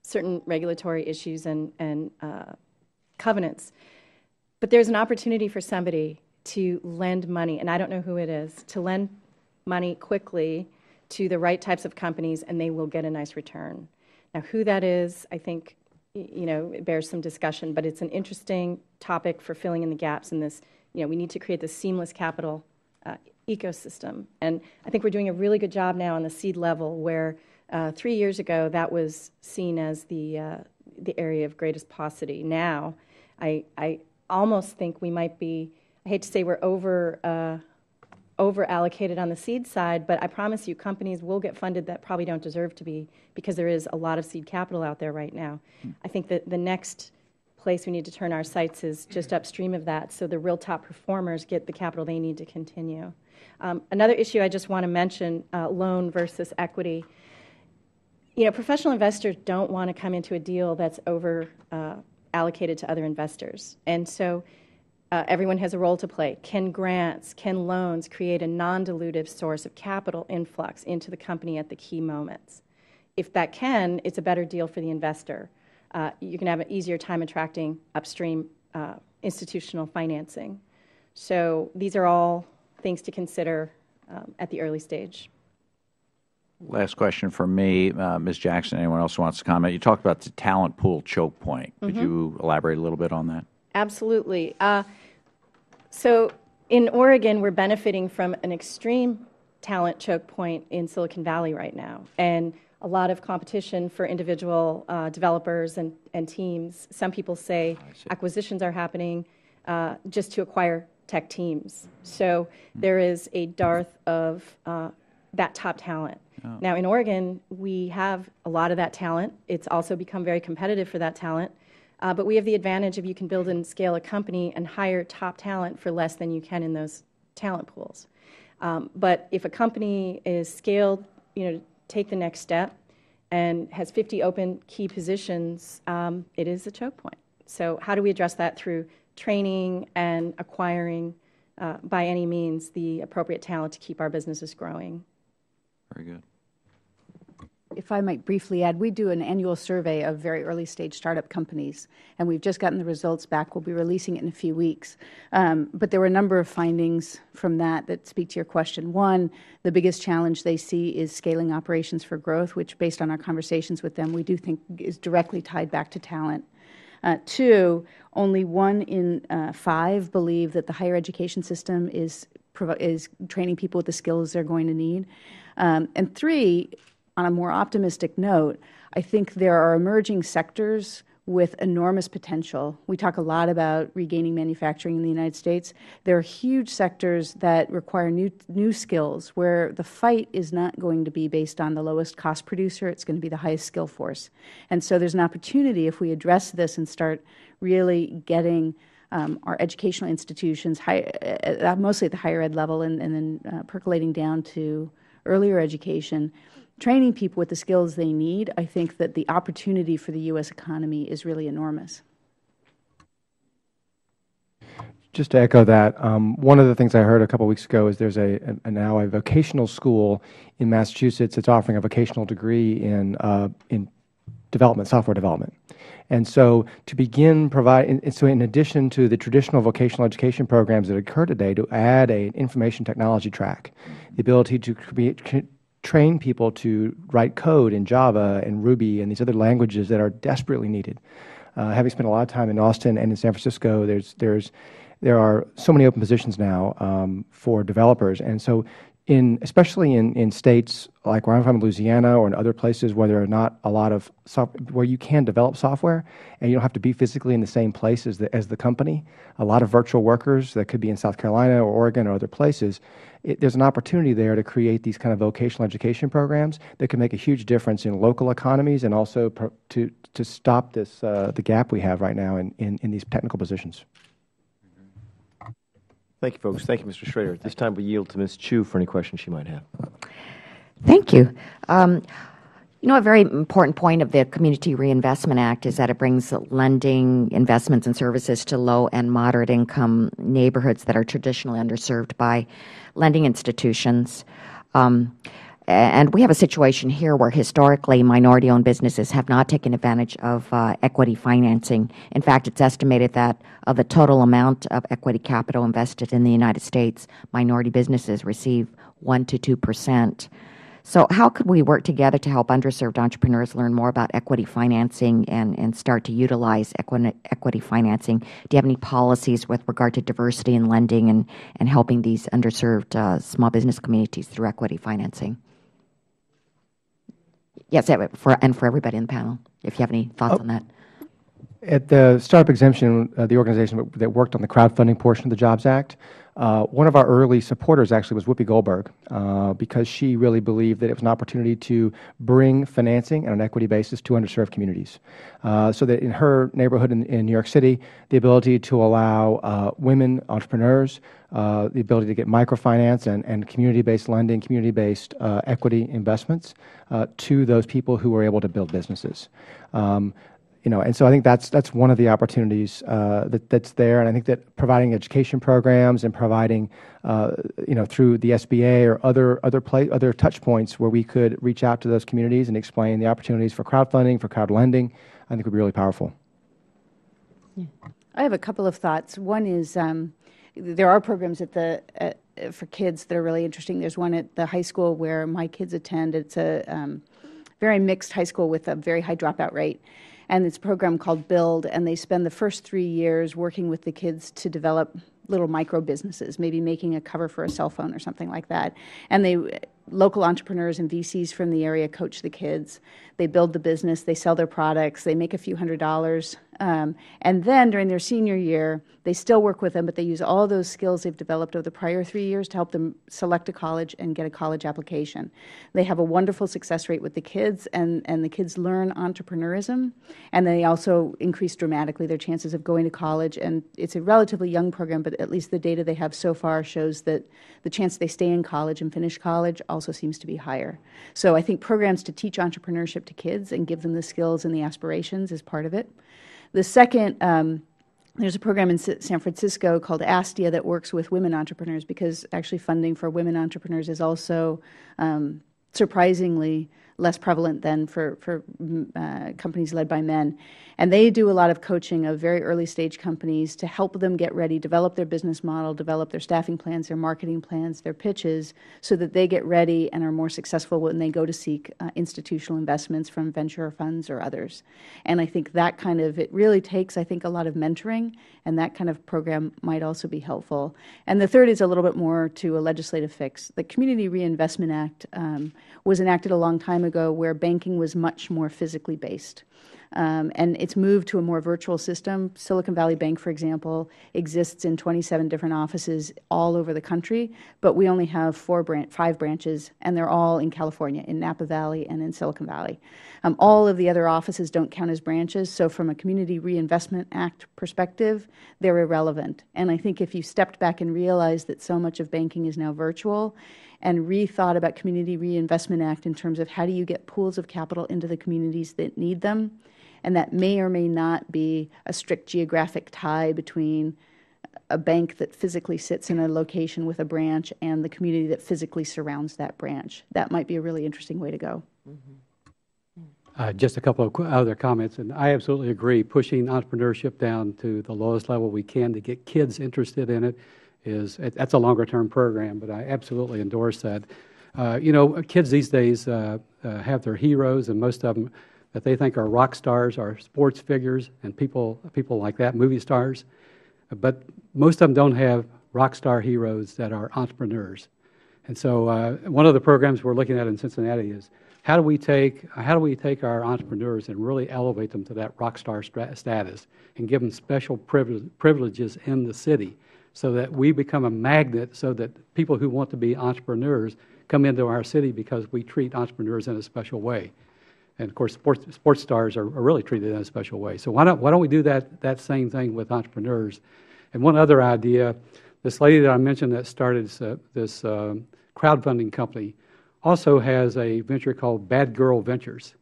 certain regulatory issues and covenants. But there's an opportunity for somebody to lend money, and I don't know who it is, to lend money quickly to the right types of companies, and they will get a nice return. Now, who that is, I think, it bears some discussion, but it's an interesting topic for filling in the gaps in this. We need to create this seamless capital ecosystem. And I think we're doing a really good job now on the seed level where 3 years ago that was seen as the area of greatest paucity. Now, I almost think we might be, I hate to say we're over allocated on the seed side, but I promise you companies will get funded that probably don't deserve to be because there is a lot of seed capital out there right now. I think that the next place we need to turn our sights is just upstream of that so the real top performers get the capital they need to continue. Another issue I just want to mention, loan versus equity. Professional investors don't want to come into a deal that's over allocated to other investors. And so everyone has a role to play. Can grants, can loans create a non-dilutive source of capital influx into the company at the key moments? If that can, it's a better deal for the investor. You can have an easier time attracting upstream institutional financing. So these are all things to consider at the early stage. Last question from me, Ms. Jackson. Anyone else who wants to comment? You talked about the talent pool choke point. Could you elaborate a little bit on that? Absolutely. So in Oregon, we're benefiting from an extreme talent choke point in Silicon Valley right now, and a lot of competition for individual developers and teams. Some people say acquisitions are happening just to acquire tech teams. So there is a dearth of that top talent. Now, in Oregon, we have a lot of that talent. It's also become very competitive for that talent. But we have the advantage of you can build and scale a company and hire top talent for less than you can in those talent pools. But if a company is scaled, take the next step and has 50 open key positions, it is a choke point. So how do we address that? Through training and acquiring, by any means, the appropriate talent to keep our businesses growing. Very good. If I might briefly add, we do an annual survey of very early stage startup companies, and we've just gotten the results back. We'll be releasing it in a few weeks. But there were a number of findings from that speak to your question. One, the biggest challenge they see is scaling operations for growth, which, based on our conversations with them, we do think is directly tied back to talent. Two, only 1 in 5 believe that the higher education system is training people with the skills they're going to need. And 3, on a more optimistic note, I think there are emerging sectors with enormous potential. We talk a lot about regaining manufacturing in the United States. There are huge sectors that require new skills, where the fight is not going to be based on the lowest cost producer. It's going to be the highest skill force. And so there's an opportunity, if we address this and start really getting our educational institutions, mostly at the higher ed level, and then percolating down to earlier education, training people with the skills they need, I think that the opportunity for the U.S. economy is really enormous. Just to echo that, one of the things I heard a couple of weeks ago is there's now a vocational school in Massachusetts that's offering a vocational degree in software development. And so to begin so in addition to the traditional vocational education programs that occur today, to add an information technology track, the ability to train people to write code in Java and Ruby and these other languages that are desperately needed. Having spent a lot of time in Austin and in San Francisco, there are so many open positions now for developers. And so especially in states like where I'm from, Louisiana, or in other places where there are not a lot of where you can develop software and you don't have to be physically in the same place as the company, a lot of virtual workers that could be in South Carolina or Oregon or other places, there's an opportunity there to create these kind of vocational education programs that can make a huge difference in local economies and also to stop the gap we have right now in these technical positions. Thank you, folks. Thank you, Mr. Schrader. At this time, we yield to Ms. Chu for any questions she might have. Thank you. A very important point of the Community Reinvestment Act is that it brings lending, investments, and services to low and moderate income neighborhoods that are traditionally underserved by lending institutions. And we have a situation here where historically minority-owned businesses have not taken advantage of equity financing. In fact, it's estimated that of the total amount of equity capital invested in the United States, minority businesses receive 1 to 2%. So how could we work together to help underserved entrepreneurs learn more about equity financing and start to utilize equity financing? Do you have any policies with regard to diversity in lending and helping these underserved small business communities through equity financing? Yes, and for everybody in the panel, if you have any thoughts on that. At the Startup Exemption, the organization that worked on the crowdfunding portion of the Jobs Act, one of our early supporters actually was Whoopi Goldberg, because she really believed that it was an opportunity to bring financing on an equity basis to underserved communities. So that in her neighborhood in New York City, the ability to allow women entrepreneurs, the ability to get microfinance and community-based lending, community-based equity investments to those people who were able to build businesses. And so I think that's one of the opportunities that's there, and I think that providing education programs and providing, through the SBA or other touch points where we could reach out to those communities and explain the opportunities for crowdfunding, for crowd lending, I think would be really powerful. Yeah. I have a couple of thoughts. One is there are programs for kids that are really interesting. There's one at the high school where my kids attend. It's a very mixed high school with a very high dropout rate. And it's a program called Build, and they spend the first 3 years working with the kids to develop little micro businesses, maybe making a cover for a cell phone or something like that. And local entrepreneurs and VCs from the area coach the kids. They build the business, they sell their products, they make a few $100s And then during their senior year, they still work with them, but they use all those skills they've developed over the prior 3 years to help them select a college and get a college application. They have a wonderful success rate with the kids, and the kids learn entrepreneurism, and they also increase dramatically their chances of going to college. And it's a relatively young program, but at least the data they have so far shows that the chance they stay in college and finish college also seems to be higher. So I think programs to teach entrepreneurship to kids and give them the skills and the aspirations is part of it. The second, there's a program in San Francisco called ASTIA that works with women entrepreneurs, because actually funding for women entrepreneurs is also surprisingly less prevalent than for companies led by men. And they do a lot of coaching of very early stage companies to help them get ready, develop their business model, develop their staffing plans, their marketing plans, their pitches, so that they get ready and are more successful when they go to seek institutional investments from venture funds or others. And I think that kind of, it really takes, I think, a lot of mentoring, and that kind of program might also be helpful. And the third is a little bit more to a legislative fix. The Community Reinvestment Act was enacted a long time ago, where banking was much more physically based. And it's moved to a more virtual system. Silicon Valley Bank, for example, exists in 27 different offices all over the country, but we only have 5 branches, and they're all in California, in Napa Valley and in Silicon Valley. All of the other offices don't count as branches, so from a Community Reinvestment Act perspective, they're irrelevant. And I think if you stepped back and realized that so much of banking is now virtual, and rethought about Community Reinvestment Act in terms of how do you get pools of capital into the communities that need them, and that may or may not be a strict geographic tie between a bank that physically sits in a location with a branch and the community that physically surrounds that branch. That might be a really interesting way to go. Just a couple of other comments, and I absolutely agree. Pushing entrepreneurship down to the lowest level we can to get kids interested in it that's a longer-term program, but I absolutely endorse that. You know, kids these days have their heroes, and most of them that they think are rock stars are sports figures and people like that, movie stars. But most of them don't have rock star heroes that are entrepreneurs. And so one of the programs we're looking at in Cincinnati is how do we take our entrepreneurs and really elevate them to that rock star status and give them special privileges in the city, so that we become a magnet, so that people who want to be entrepreneurs come into our city because we treat entrepreneurs in a special way. And of course, sports stars are really treated in a special way. So why don't we do that same thing with entrepreneurs? And one other idea, this lady that I mentioned that started this crowdfunding company also has a venture called Bad Girl Ventures.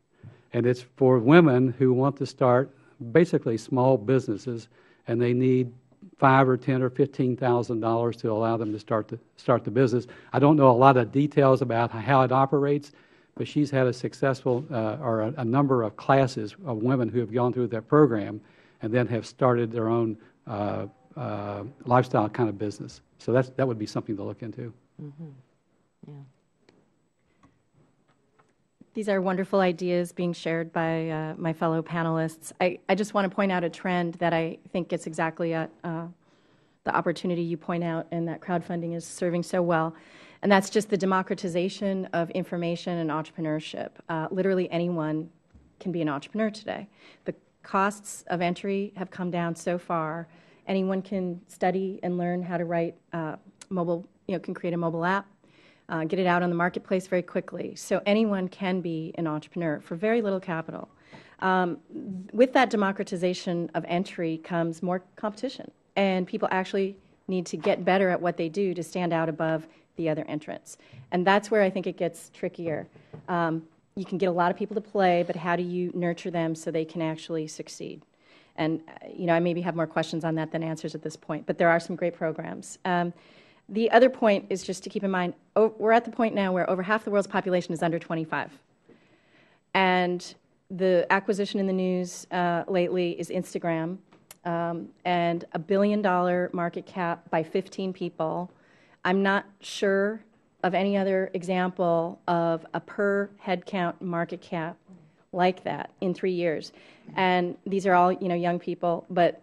And it's for women who want to start basically small businesses, and they need $5,000 or $10,000 or $15,000 to allow them to start the business. I don't know a lot of details about how it operates, but she's had a successful or a number of classes of women who have gone through that program and then have started their own lifestyle kind of business. So that would be something to look into. Mm-hmm. Yeah. These are wonderful ideas being shared by my fellow panelists. I just want to point out a trend that I think gets exactly at the opportunity you point out and that crowdfunding is serving so well, and that's just the democratization of information and entrepreneurship. Literally anyone can be an entrepreneur today. The costs of entry have come down so far. Anyone can study and learn how to write can create a mobile app, get it out on the marketplace very quickly. So anyone can be an entrepreneur for very little capital. With that democratization of entry comes more competition, and people actually need to get better at what they do to stand out above the other entrants. And that's where I think it gets trickier. You can get a lot of people to play, but how do you nurture them so they can actually succeed? And I maybe have more questions on that than answers at this point, but there are some great programs. The other point is just to keep in mind, we're at the point now where over half the world's population is under 25. And the acquisition in the news lately is Instagram, and $1 billion market cap by 15 people. I'm not sure of any other example of a per head count market cap like that in 3 years. And these are all young people, but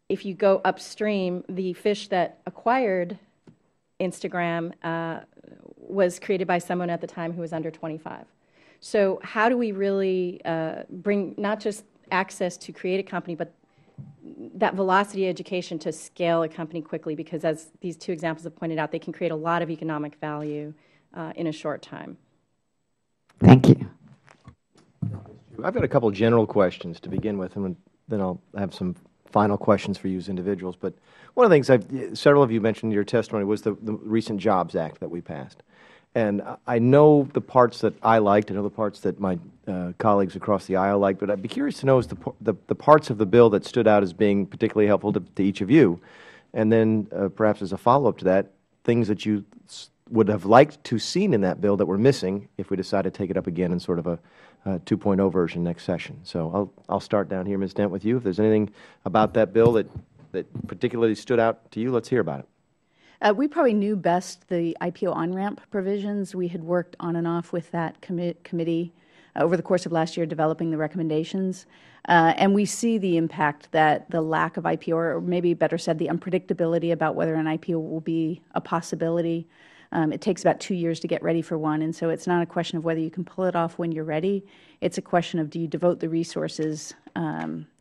if you go upstream, the fish that acquired Instagram was created by someone at the time who was under 25. So how do we really bring not just access to create a company, but that velocity education to scale a company quickly, because as these two examples have pointed out, they can create a lot of economic value in a short time. Thank you. I've got a couple general questions to begin with, and then I'll have some final questions for you as individuals. But one of the things several of you mentioned in your testimony was the recent Jobs Act that we passed. And I know the parts that I liked, I know the parts that my colleagues across the aisle liked, but I'd be curious to know is the parts of the bill that stood out as being particularly helpful to each of you, and then perhaps as a follow-up to that, things that you would have liked to seen in that bill that were missing if we decide to take it up again in sort of a 2.0 version next session. So I'll start down here, Ms. Dent, with you. If there's anything about that bill that particularly stood out to you, let's hear about it. We probably knew best the IPO on-ramp provisions. We had worked on and off with that committee over the course of last year developing the recommendations. And we see the impact that the lack of IPO, or maybe better said, the unpredictability about whether an IPO will be a possibility. It takes about 2 years to get ready for one, and so it's not a question of whether you can pull it off when you're ready. It's a question of, do you devote the resources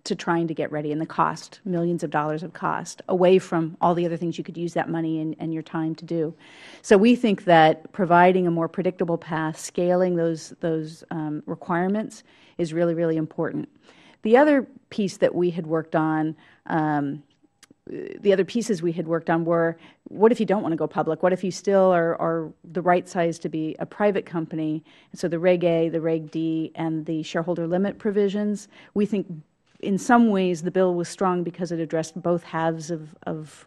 to trying to get ready, and the cost, millions of dollars of cost, away from all the other things you could use that money and your time to do. So we think that providing a more predictable path, scaling those requirements is really, really important. The other piece that we had worked on, the other pieces we had worked on were, what if you don't want to go public? What if you still are the right size to be a private company? And so the Reg A, the Reg D, and the shareholder limit provisions, we think in some ways the bill was strong because it addressed both halves of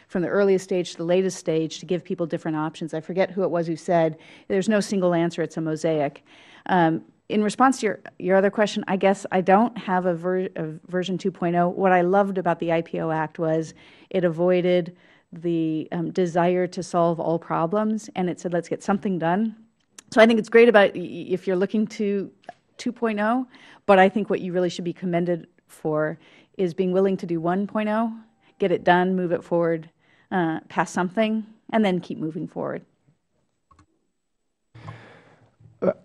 from the earliest stage to the latest stage to give people different options. I forget who it was who said, there's no single answer, it's a mosaic. In response to your other question, I guess I don't have a version 2.0. What I loved about the IPO Act was it avoided the desire to solve all problems, and it said, let's get something done. So I think it's great about if you're looking to 2.0, but I think what you really should be commended for is being willing to do 1.0, get it done, move it forward, pass something, and then keep moving forward.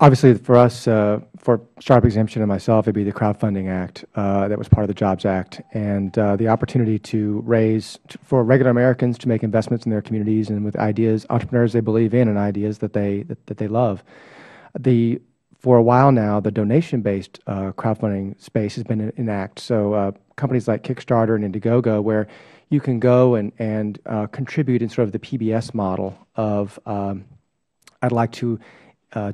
Obviously, for us, for startup exemption and myself, it would be the Crowdfunding Act that was part of the Jobs Act, and the opportunity to raise, for regular Americans to make investments in their communities and with ideas, entrepreneurs they believe in, and ideas that they love. For a while now, the donation-based crowdfunding space has been in act. So companies like Kickstarter and Indiegogo, where you can go and contribute in sort of the PBS model of, I'd like to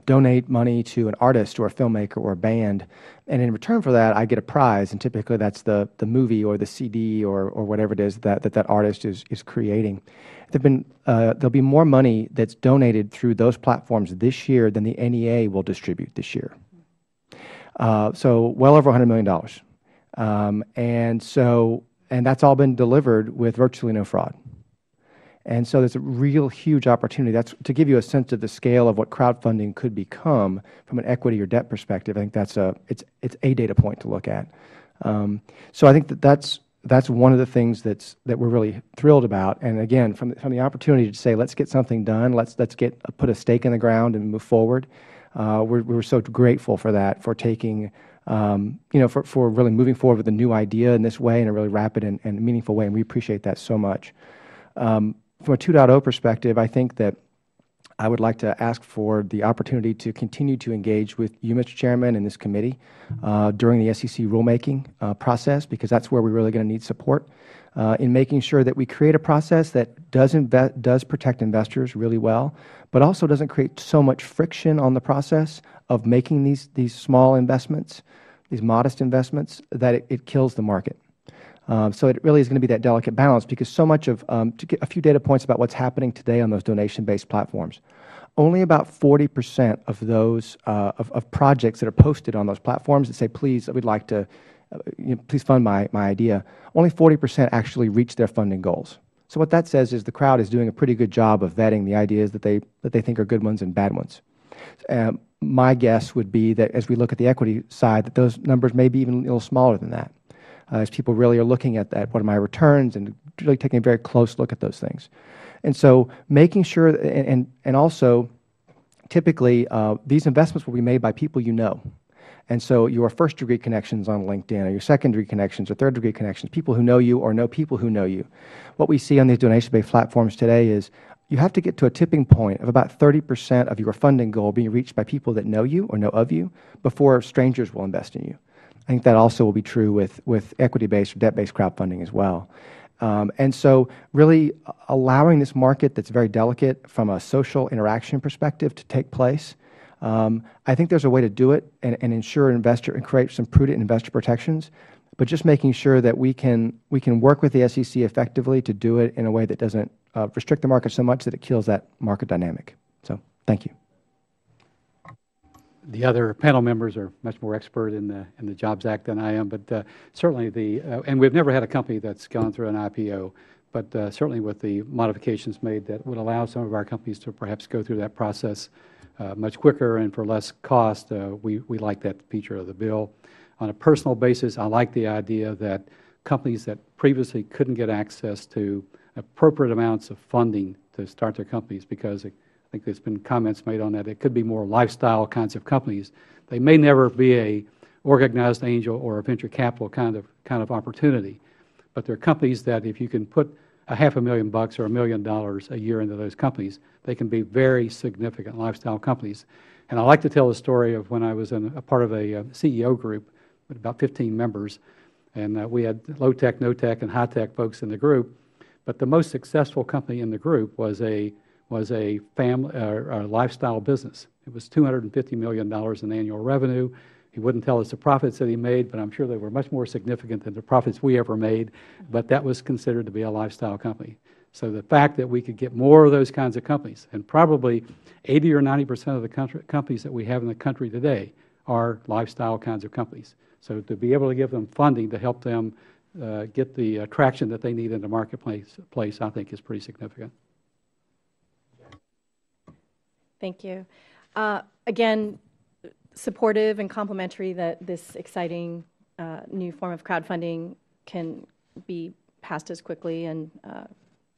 donate money to an artist or a filmmaker or a band, and in return for that, I get a prize, and typically that's the movie or the CD or whatever it is that artist is creating. There'll be more money that's donated through those platforms this year than the NEA will distribute this year. So well over $100 million, and that's all been delivered with virtually no fraud. And so there's a real huge opportunity. That's to give you a sense of the scale of what crowdfunding could become from an equity or debt perspective. I think it's a data point to look at. So I think that's one of the things that we're really thrilled about. And again, from the opportunity to say, let's get something done, let's put a stake in the ground and move forward. We're so grateful for that, for taking for really moving forward with a new idea in this way in a really rapid and meaningful way. And we appreciate that so much. From a 2.0 perspective, I think that I would like to ask for the opportunity to continue to engage with you, Mr. Chairman, and this committee during the SEC rulemaking process, because that's where we're really going to need support in making sure that we create a process that does protect investors really well, but also doesn't create so much friction on the process of making these small investments, these modest investments, that it kills the market. So it really is going to be that delicate balance, because so much of, to get a few data points about what's happening today on those donation-based platforms, only about 40% of those, of projects that are posted on those platforms that say, please, we'd like to, please fund my idea, only 40% actually reach their funding goals. So what that says is the crowd is doing a pretty good job of vetting the ideas that they think are good ones and bad ones. My guess would be that as we look at the equity side, that those numbers may be even a little smaller than that. As people really are looking at what are my returns and really taking a very close look at those things. And so making sure, and also typically these investments will be made by people you know. And so your first-degree connections on LinkedIn, or your second-degree connections, or third-degree connections, people who know you or know people who know you. What we see on these donation-based platforms today is you have to get to a tipping point of about 30% of your funding goal being reached by people that know you or know of you before strangers will invest in you. I think that also will be true with equity-based or debt-based crowdfunding as well. And so really allowing this market that's very delicate from a social interaction perspective to take place, I think there's a way to do it and ensure investor and create some prudent investor protections, but just making sure that we can work with the SEC effectively to do it in a way that doesn't restrict the market so much that it kills that market dynamic. So thank you. The other panel members are much more expert in the Jobs Act than I am, but certainly and we've never had a company that's gone through an IPO, but certainly with the modifications made that would allow some of our companies to perhaps go through that process much quicker and for less cost, we like that feature of the bill. On a personal basis, I like the idea that companies that previously couldn't get access to appropriate amounts of funding to start their companies, because I think there's been comments made on that. It could be more lifestyle kinds of companies. They may never be a organized angel or a venture capital kind of opportunity, but they're companies that if you can put $500,000 or $1 million a year into those companies, they can be very significant lifestyle companies. And I like to tell the story of when I was a part of a CEO group with about 15 members, and we had low-tech, no-tech, and high-tech folks in the group. But the most successful company in the group was a family lifestyle business. It was $250 million in annual revenue. He wouldn't tell us the profits that he made, but I'm sure they were much more significant than the profits we ever made. But that was considered to be a lifestyle company. So the fact that we could get more of those kinds of companies, and probably 80 or 90% of the companies that we have in the country today are lifestyle kinds of companies. So to be able to give them funding to help them get the traction that they need in the marketplace, I think is pretty significant. Thank you. Again, supportive and complimentary that this exciting new form of crowdfunding can be passed as quickly and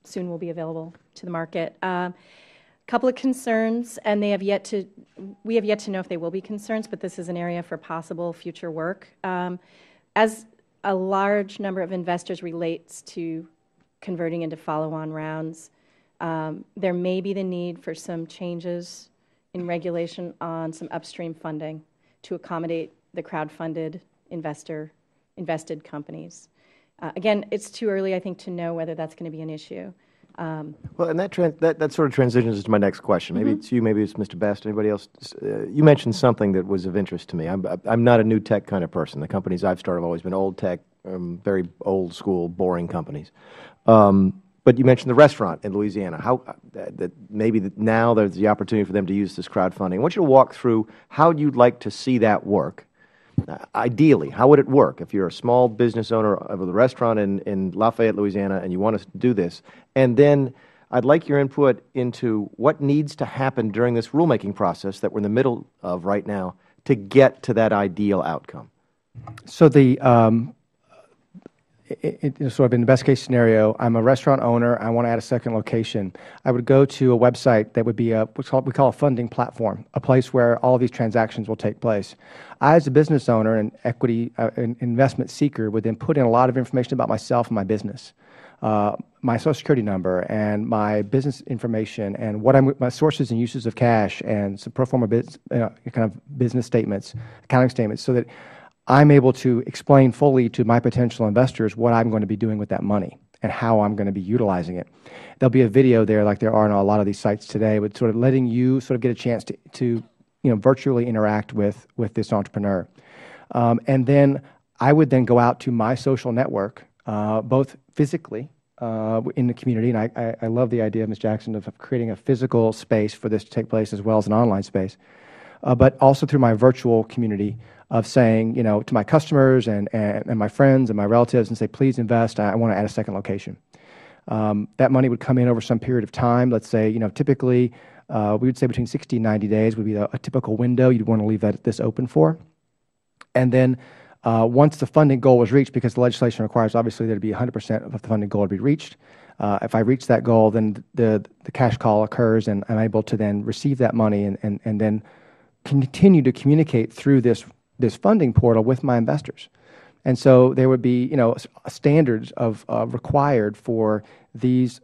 soon will be available to the market. Couple of concerns, and we have yet to know if they will be concerns, but this is an area for possible future work. As a large number of investors relates to converting into follow-on rounds, there may be the need for some changes in regulation on some upstream funding to accommodate the crowdfunded invested companies. Again, it's too early, I think, to know whether that's going to be an issue. Well, and that sort of transitions to my next question. Maybe it's you, maybe it's Mr. Best, anybody else. You mentioned something that was of interest to me. I'm not a new tech kind of person. The companies I've started have always been old tech, very old school, boring companies. But you mentioned the restaurant in Louisiana. Maybe now there's the opportunity for them to use this crowdfunding. I want you to walk through how you'd like to see that work. Ideally, how would it work if you're a small business owner of a restaurant in Lafayette, Louisiana, and you want to do this? And then I'd like your input into what needs to happen during this rulemaking process that we're in the middle of right now to get to that ideal outcome. So sort of in the best case scenario, I'm a restaurant owner, I want to add a second location. I would go to a website that would be we call a funding platform, a place where all of these transactions will take place. I, as a business owner and equity investment seeker, would then put in a lot of information about myself and my business, my Social Security number and my business information and my sources and uses of cash and some pro forma kind of business statements, accounting statements, so that I'm able to explain fully to my potential investors what I'm going to be doing with that money and how I'm going to be utilizing it. There'll be a video there, like there are on a lot of these sites today, with sort of letting you sort of get a chance to virtually interact with this entrepreneur. And then I would then go out to my social network, both physically in the community, and I love the idea, Ms. Jackson, of creating a physical space for this to take place as well as an online space, but also through my virtual community of saying, to my customers and my friends and my relatives, and say, please invest, I want to add a second location. That money would come in over some period of time. Let's say, typically we would say between 60 and 90 days would be a typical window you'd want to leave this open for. And then once the funding goal was reached, because the legislation requires obviously there to be 100% of the funding goal to be reached, if I reach that goal, then the cash call occurs, and I'm able to then receive that money and then continue to communicate through this this funding portal with my investors. And so there would be, standards required for this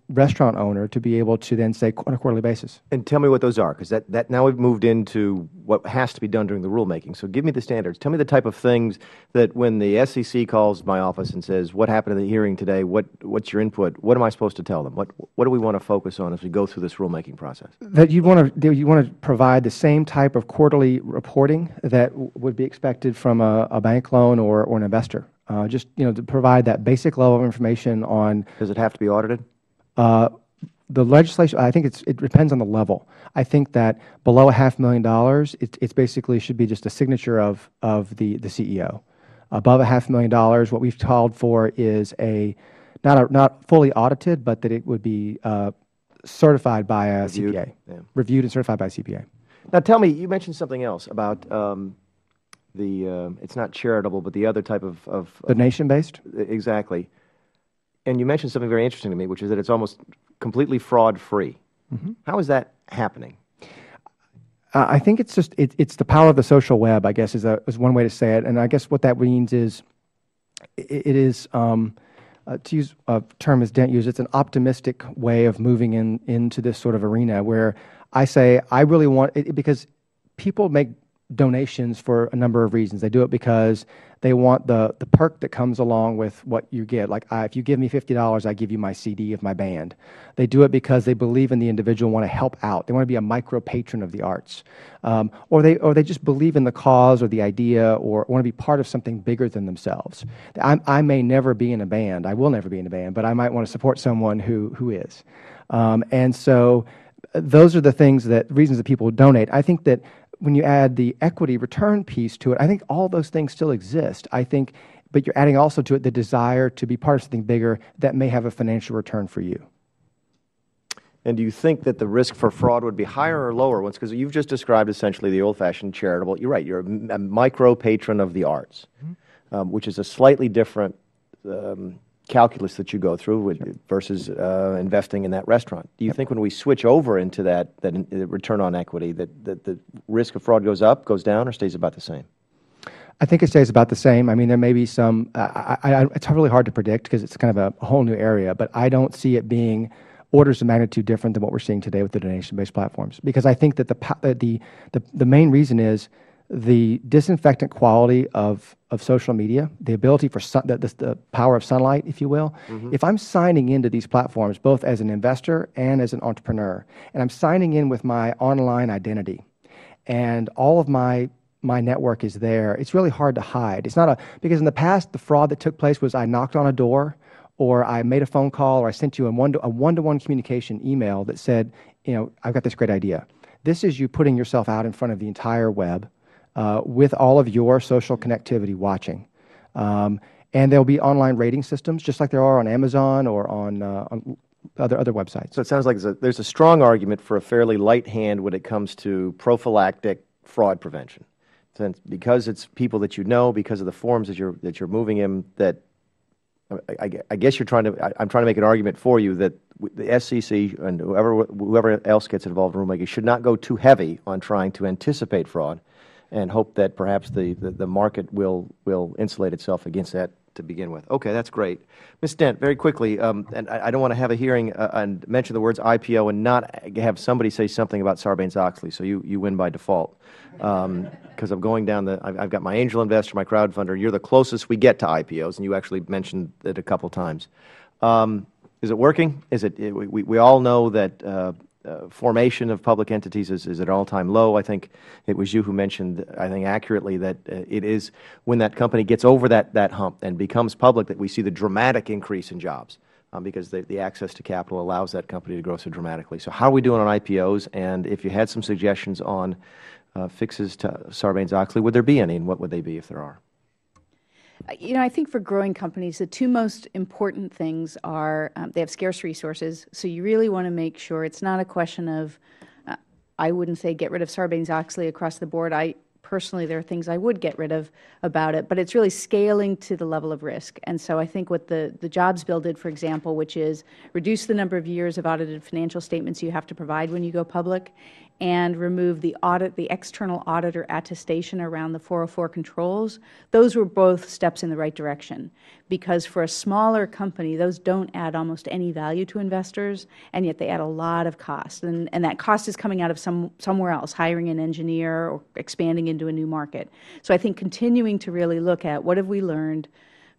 restaurant owner to be able to then say on a quarterly basis. And tell me what those are, because that now we've moved into what has to be done during the rulemaking. So give me the standards. Tell me the type of things that when the SEC calls my office and says, what happened in the hearing today, what's your input, what am I supposed to tell them? What do we want to focus on as we go through this rulemaking process? That you want to provide the same type of quarterly reporting that would be expected from a bank loan or an investor. Just to provide that basic level of information on. Does it have to be audited? The legislation, I think it depends on the level. I think that below $500,000, it's basically should be just a signature of the CEO. Above $500,000, what we've called for is not fully audited, but that it would be certified by a CPA, reviewed and certified by a CPA. Now tell me, you mentioned something else about it's not charitable, but the other type of donation-based? Exactly. And you mentioned something very interesting to me, which is that it's almost completely fraud-free. How is that happening? I think it's just it's the power of the social web, I guess, is one way to say it. And I guess what that means is it is, to use a term as Dent used, it's an optimistic way of moving into this sort of arena where I say I really want it because people make donations for a number of reasons. They do it because they want the perk that comes along with what you get. Like if you give me $50, I give you my CD of my band. They do it because they believe in the individual, want to help out. They want to be a micro patron of the arts, or they just believe in the cause or the idea, or want to be part of something bigger than themselves. I may never be in a band. I will never be in a band, but I might want to support someone who is. And so those are the reasons that people donate. I think that when you add the equity return piece to it, I think all those things still exist. But you're adding also to it the desire to be part of something bigger that may have a financial return for you. And do you think that the risk for fraud would be higher or lower? Because you've just described essentially the old-fashioned charitable. You're right. You're a micro patron of the arts, which is a slightly different calculus that you go through versus investing in that restaurant. Do you think when we switch over into that return on equity, that the risk of fraud goes up, goes down, or stays about the same? I think it stays about the same. I mean, there may be some. It's really hard to predict because it's kind of a whole new area, but I don't see it being orders of magnitude different than what we're seeing today with the donation-based platforms. Because I think that the main reason is the disinfectant quality of social media, the ability for the power of sunlight, if you will. If I'm signing into these platforms, both as an investor and as an entrepreneur, and I'm signing in with my online identity, and all of my network is there, it's really hard to hide. It's not because in the past, the fraud that took place was I knocked on a door, or I made a phone call, or I sent you a one-to-one communication email that said, I've got this great idea. This is you putting yourself out in front of the entire web, with all of your social connectivity watching. And there'll be online rating systems, just like there are on Amazon or on other websites. So it sounds like there's a strong argument for a fairly light hand when it comes to prophylactic fraud prevention. Since because it's people that you know, because of the forms that you're moving in, that I guess I'm trying to make an argument for you that the SEC and whoever else gets involved in rulemaking should not go too heavy on trying to anticipate fraud, and hope that perhaps the market will insulate itself against that to begin with. Okay, that's great. Ms. Dent, very quickly, and I don't want to have a hearing and mention the words IPO and not have somebody say something about Sarbanes-Oxley, so you win by default. Because I'm going down I've got my angel investor, my crowdfunder. You're the closest we get to IPOs, and you actually mentioned it a couple times. Is it working? We all know that formation of public entities is at an all-time low. I think it was you who mentioned, I think accurately, that it is when that company gets over that hump and becomes public that we see the dramatic increase in jobs, because the access to capital allows that company to grow so dramatically. So how are we doing on IPOs? And if you had some suggestions on fixes to Sarbanes-Oxley, would there be any, and what would they be if there are? I think for growing companies, the two most important things are they have scarce resources, so you really want to make sure it's not a question of, I wouldn't say get rid of Sarbanes-Oxley across the board. Personally, there are things I would get rid of about it, but it's really scaling to the level of risk. And so I think what the Jobs Bill did, for example, which is reduce the number of years of audited financial statements you have to provide when you go public, and remove the external auditor attestation around the 404 controls, those were both steps in the right direction. Because for a smaller company, those don't add almost any value to investors, and yet they add a lot of cost. And that cost is coming out of somewhere else, hiring an engineer or expanding into a new market. So I think continuing to really look at what have we learned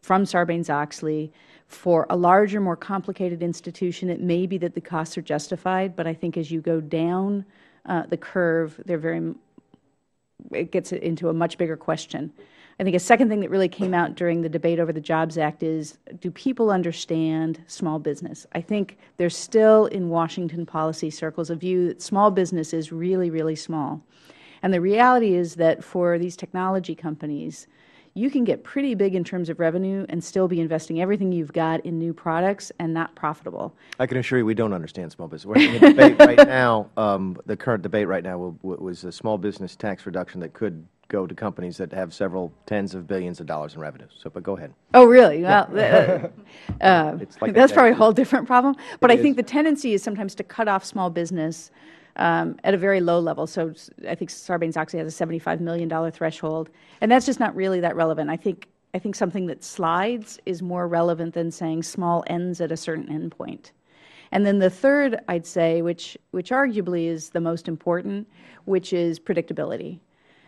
from Sarbanes-Oxley. For a larger, more complicated institution, it may be that the costs are justified, but I think as you go down the curve, it gets into a much bigger question. I think a second thing that really came out during the debate over the Jobs Act is, do people understand small business? I think there's still in Washington policy circles a view that small business is really, really small. And the reality is that for these technology companies, you can get pretty big in terms of revenue and still be investing everything you've got in new products and not profitable. I can assure you we don't understand small business. We're having a debate right now. The current debate right now was a small business tax reduction that could go to companies that have several tens of billions of dollars in revenue. But go ahead. Oh, really? Well, like that's probably a whole different problem. But I think the tendency is sometimes to cut off small business at a very low level. So I think Sarbanes-Oxley has a $75 million threshold, and that's just not really that relevant. I think something that slides is more relevant than saying small ends at a certain endpoint. And then the third, I'd say, which arguably is the most important, which is predictability.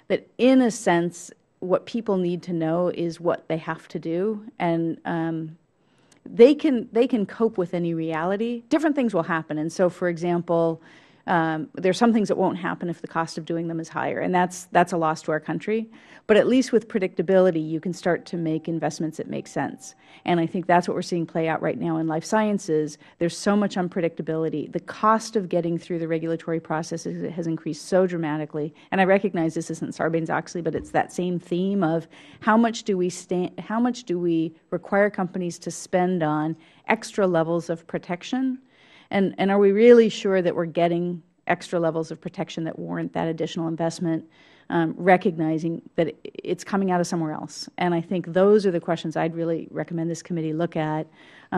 That in a sense, what people need to know is what they have to do, and they can cope with any reality. Different things will happen, and so, for example, there's some things that won't happen if the cost of doing them is higher, and that's a loss to our country. But at least with predictability, you can start to make investments that make sense. And I think that's what we're seeing play out right now in life sciences. There's so much unpredictability. The cost of getting through the regulatory process has increased so dramatically. And I recognize this isn't Sarbanes-Oxley, but it's that same theme of how much do we require companies to spend on extra levels of protection? And are we really sure that we're getting extra levels of protection that warrant that additional investment, recognizing that it's coming out of somewhere else? And I think those are the questions I'd really recommend this committee look at,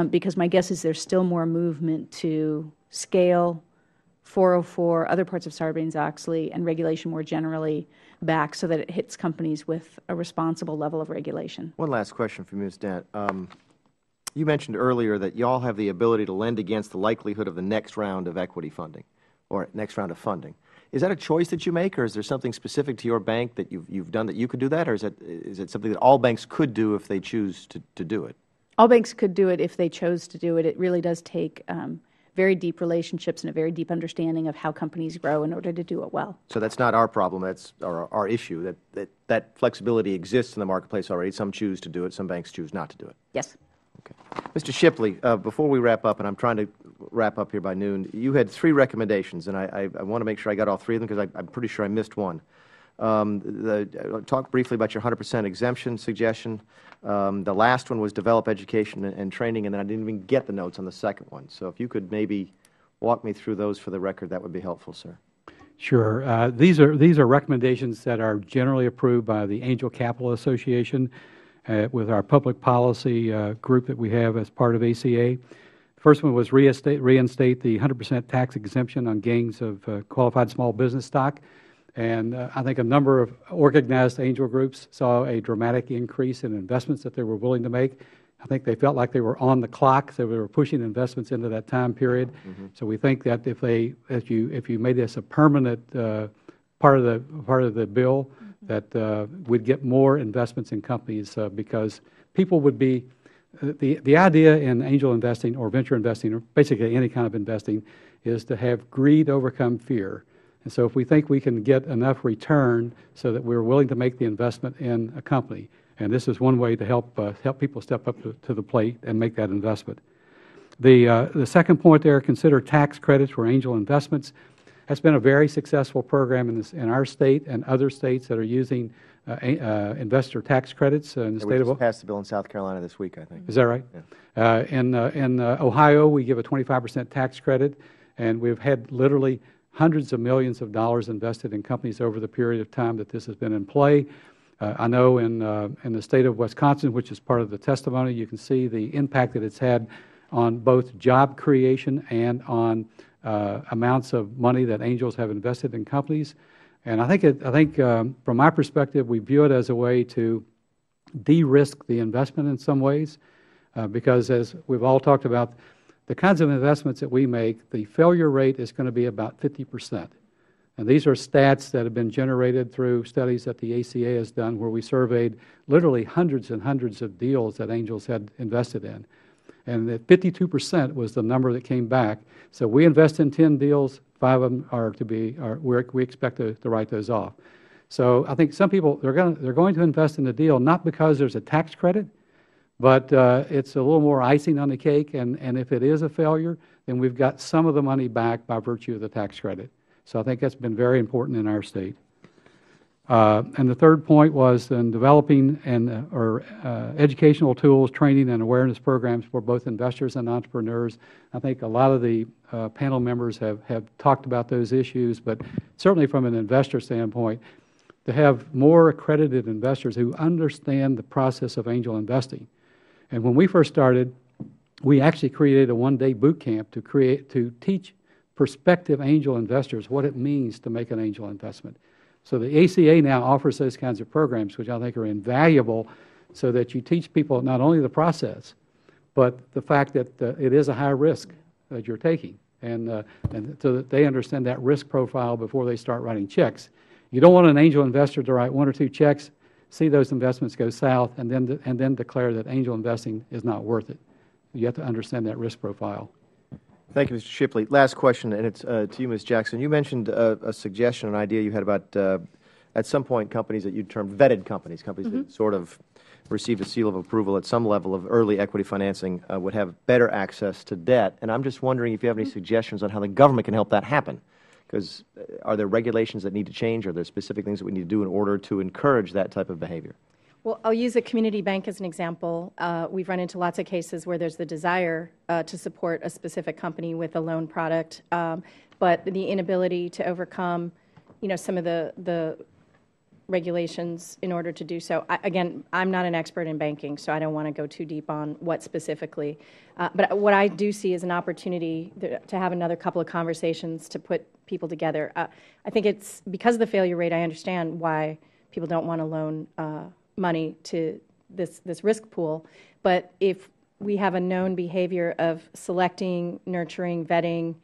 because my guess is there's still more movement to scale 404, other parts of Sarbanes-Oxley, and regulation more generally back so that it hits companies with a responsible level of regulation. One last question for Ms. Dent. You mentioned earlier that you all have the ability to lend against the likelihood of the next round of equity funding or next round of funding. Is that a choice that you make, or is there something specific to your bank that you've done that you could do that, or is it something that all banks could do if they choose to do it? All banks could do it if they chose to do it. It really does take very deep relationships and a very deep understanding of how companies grow in order to do it well. So that's not our problem, that's our issue, that flexibility exists in the marketplace already. Some choose to do it, some banks choose not to do it. Yes. Okay. Mr. Shipley, before we wrap up, and I'm trying to wrap up here by noon, you had 3 recommendations, and I want to make sure I got all 3 of them because I'm pretty sure I missed one. Talk briefly about your 100% exemption suggestion. The last one was develop education and training, and then I didn't even get the notes on the second one. So if you could maybe walk me through those for the record, that would be helpful, sir. Sure. These are recommendations that are generally approved by the Angel Capital Association with our public policy group that we have as part of ACA. The first one was reinstate the 100% tax exemption on gains of qualified small business stock. And I think a number of organized angel groups saw a dramatic increase in investments that they were willing to make. I think they felt like they were on the clock, so they were pushing investments into that time period. Mm-hmm. So we think that if you made this a permanent part of the bill, that we'd get more investments in companies because people would be the idea in angel investing or venture investing or basically any kind of investing is to have greed overcome fear. And so if we think we can get enough return so that we're willing to make the investment in a company, and this is one way to help people step up to the plate and make that investment. The second point there, consider tax credits for angel investments. That's been a very successful program in our state and other states that are using investor tax credits in the state of. We just passed the bill in South Carolina this week, I think. Is that right? Yeah. In Ohio, we give a 25% tax credit, and we've had literally hundreds of millions of dollars invested in companies over the period of time that this has been in play. I know in the state of Wisconsin, which is part of the testimony, you can see the impact that it's had on both job creation and on amounts of money that angels have invested in companies. And I think from my perspective, we view it as a way to de-risk the investment in some ways, because as we've all talked about, the kinds of investments that we make, the failure rate is going to be about 50%. And these are stats that have been generated through studies that the ACA has done, where we surveyed literally hundreds and hundreds of deals that angels had invested in. And that 52% was the number that came back. So we invest in 10 deals, 5 of them are to be, we expect to write those off. So I think some people, they're going to invest in the deal not because there's a tax credit, but it's a little more icing on the cake. And if it is a failure, then we've got some of the money back by virtue of the tax credit. So I think that's been very important in our state. And the third point was in developing educational tools, training, and awareness programs for both investors and entrepreneurs. I think a lot of the panel members have talked about those issues, but certainly from an investor standpoint, to have more accredited investors who understand the process of angel investing. And when we first started, we actually created a one-day boot camp to teach prospective angel investors what it means to make an angel investment. So the ACA now offers those kinds of programs, which I think are invaluable, so that you teach people not only the process, but the fact that it is a high risk that you're taking, and so that they understand that risk profile before they start writing checks. You don't want an angel investor to write 1 or 2 checks, see those investments go south, and then declare that angel investing is not worth it. You have to understand that risk profile. Thank you, Mr. Shipley. Last question, and it's to you, Ms. Jackson. You mentioned a suggestion, an idea you had about, at some point, companies that you termed vetted companies, that sort of received a seal of approval at some level of early equity financing would have better access to debt. And I'm just wondering if you have any suggestions on how the government can help that happen. Because are there regulations that need to change? Are there specific things that we need to do in order to encourage that type of behavior? Well, I'll use a community bank as an example. We've run into lots of cases where there's the desire to support a specific company with a loan product, but the inability to overcome, some of the regulations in order to do so. Again, I'm not an expert in banking, so I don't want to go too deep on what specifically. But what I do see is an opportunity to have another couple of conversations to put people together. I think it's because of the failure rate, I understand why people don't want to loan money to this risk pool. But if we have a known behavior of selecting, nurturing, vetting,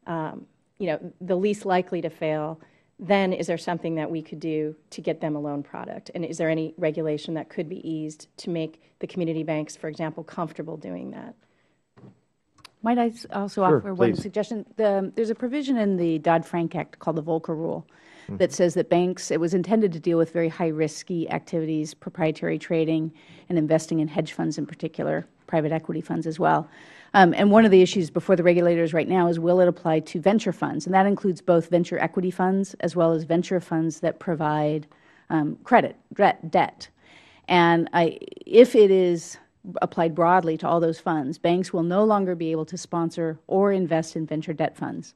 the least likely to fail, then is there something that we could do to get them a loan product? And is there any regulation that could be eased to make the community banks, for example, comfortable doing that? Might I also offer one suggestion? There's a provision in the Dodd-Frank Act called the Volcker Rule that says that banks, it was intended to deal with very high-risky activities, proprietary trading, and investing in hedge funds in particular, private equity funds as well. And one of the issues before the regulators right now is, will it apply to venture funds? And that includes both venture equity funds as well as venture funds that provide credit, debt. And if it is applied broadly to all those funds, banks will no longer be able to sponsor or invest in venture debt funds.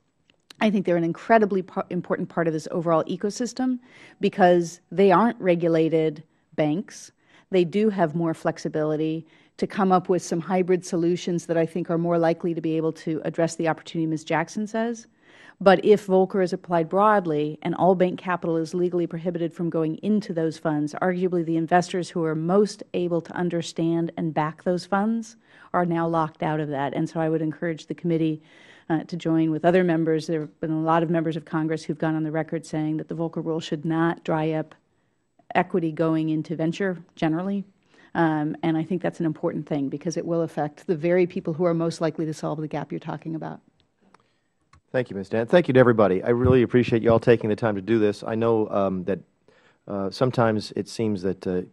I think they're an incredibly important part of this overall ecosystem because they aren't regulated banks. They do have more flexibility to come up with some hybrid solutions that I think are more likely to be able to address the opportunity Ms. Jackson says. But if Volcker is applied broadly and all bank capital is legally prohibited from going into those funds, arguably the investors who are most able to understand and back those funds are now locked out of that. And so I would encourage the committee to join with other members. There have been a lot of members of Congress who have gone on the record saying that the Volcker Rule should not dry up equity going into venture generally. And I think that's an important thing because it will affect the very people who are most likely to solve the gap you're talking about. Thank you, Ms. Dan. Thank you to everybody. I really appreciate you all taking the time to do this. I know that sometimes it seems that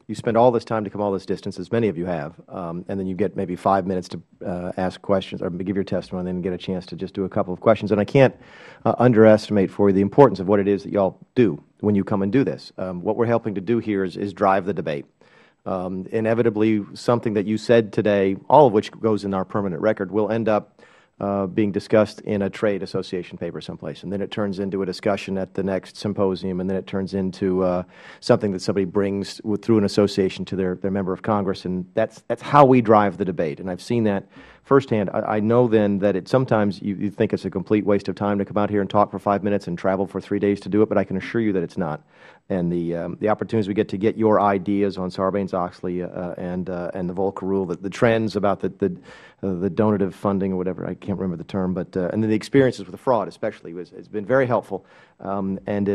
you spend all this time to come all this distance, as many of you have, and then you get maybe 5 minutes to ask questions or give your testimony and then get a chance to just do a couple of questions. And I can't underestimate for you the importance of what it is that you all do when you come and do this. What we're helping to do here is drive the debate. Inevitably, something that you said today, all of which goes in our permanent record, will end up being discussed in a trade association paper someplace, and then it turns into a discussion at the next symposium, and then it turns into something that somebody brings through an association to their member of Congress, and that's how we drive the debate. And I've seen that firsthand. I know then that sometimes you think it's a complete waste of time to come out here and talk for 5 minutes and travel for 3 days to do it, but I can assure you that it's not. And the opportunities we get to get your ideas on Sarbanes-Oxley and the Volcker Rule, the trends about the donative funding or whatever, I can't remember the term, but and then the experiences with the fraud especially has been very helpful, and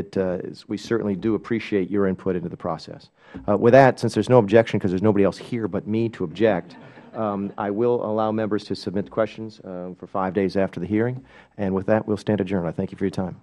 we certainly do appreciate your input into the process. With that, since there's no objection because there's nobody else here but me to object, I will allow members to submit questions for 5 days after the hearing, and with that, we'll stand adjourned. I thank you for your time.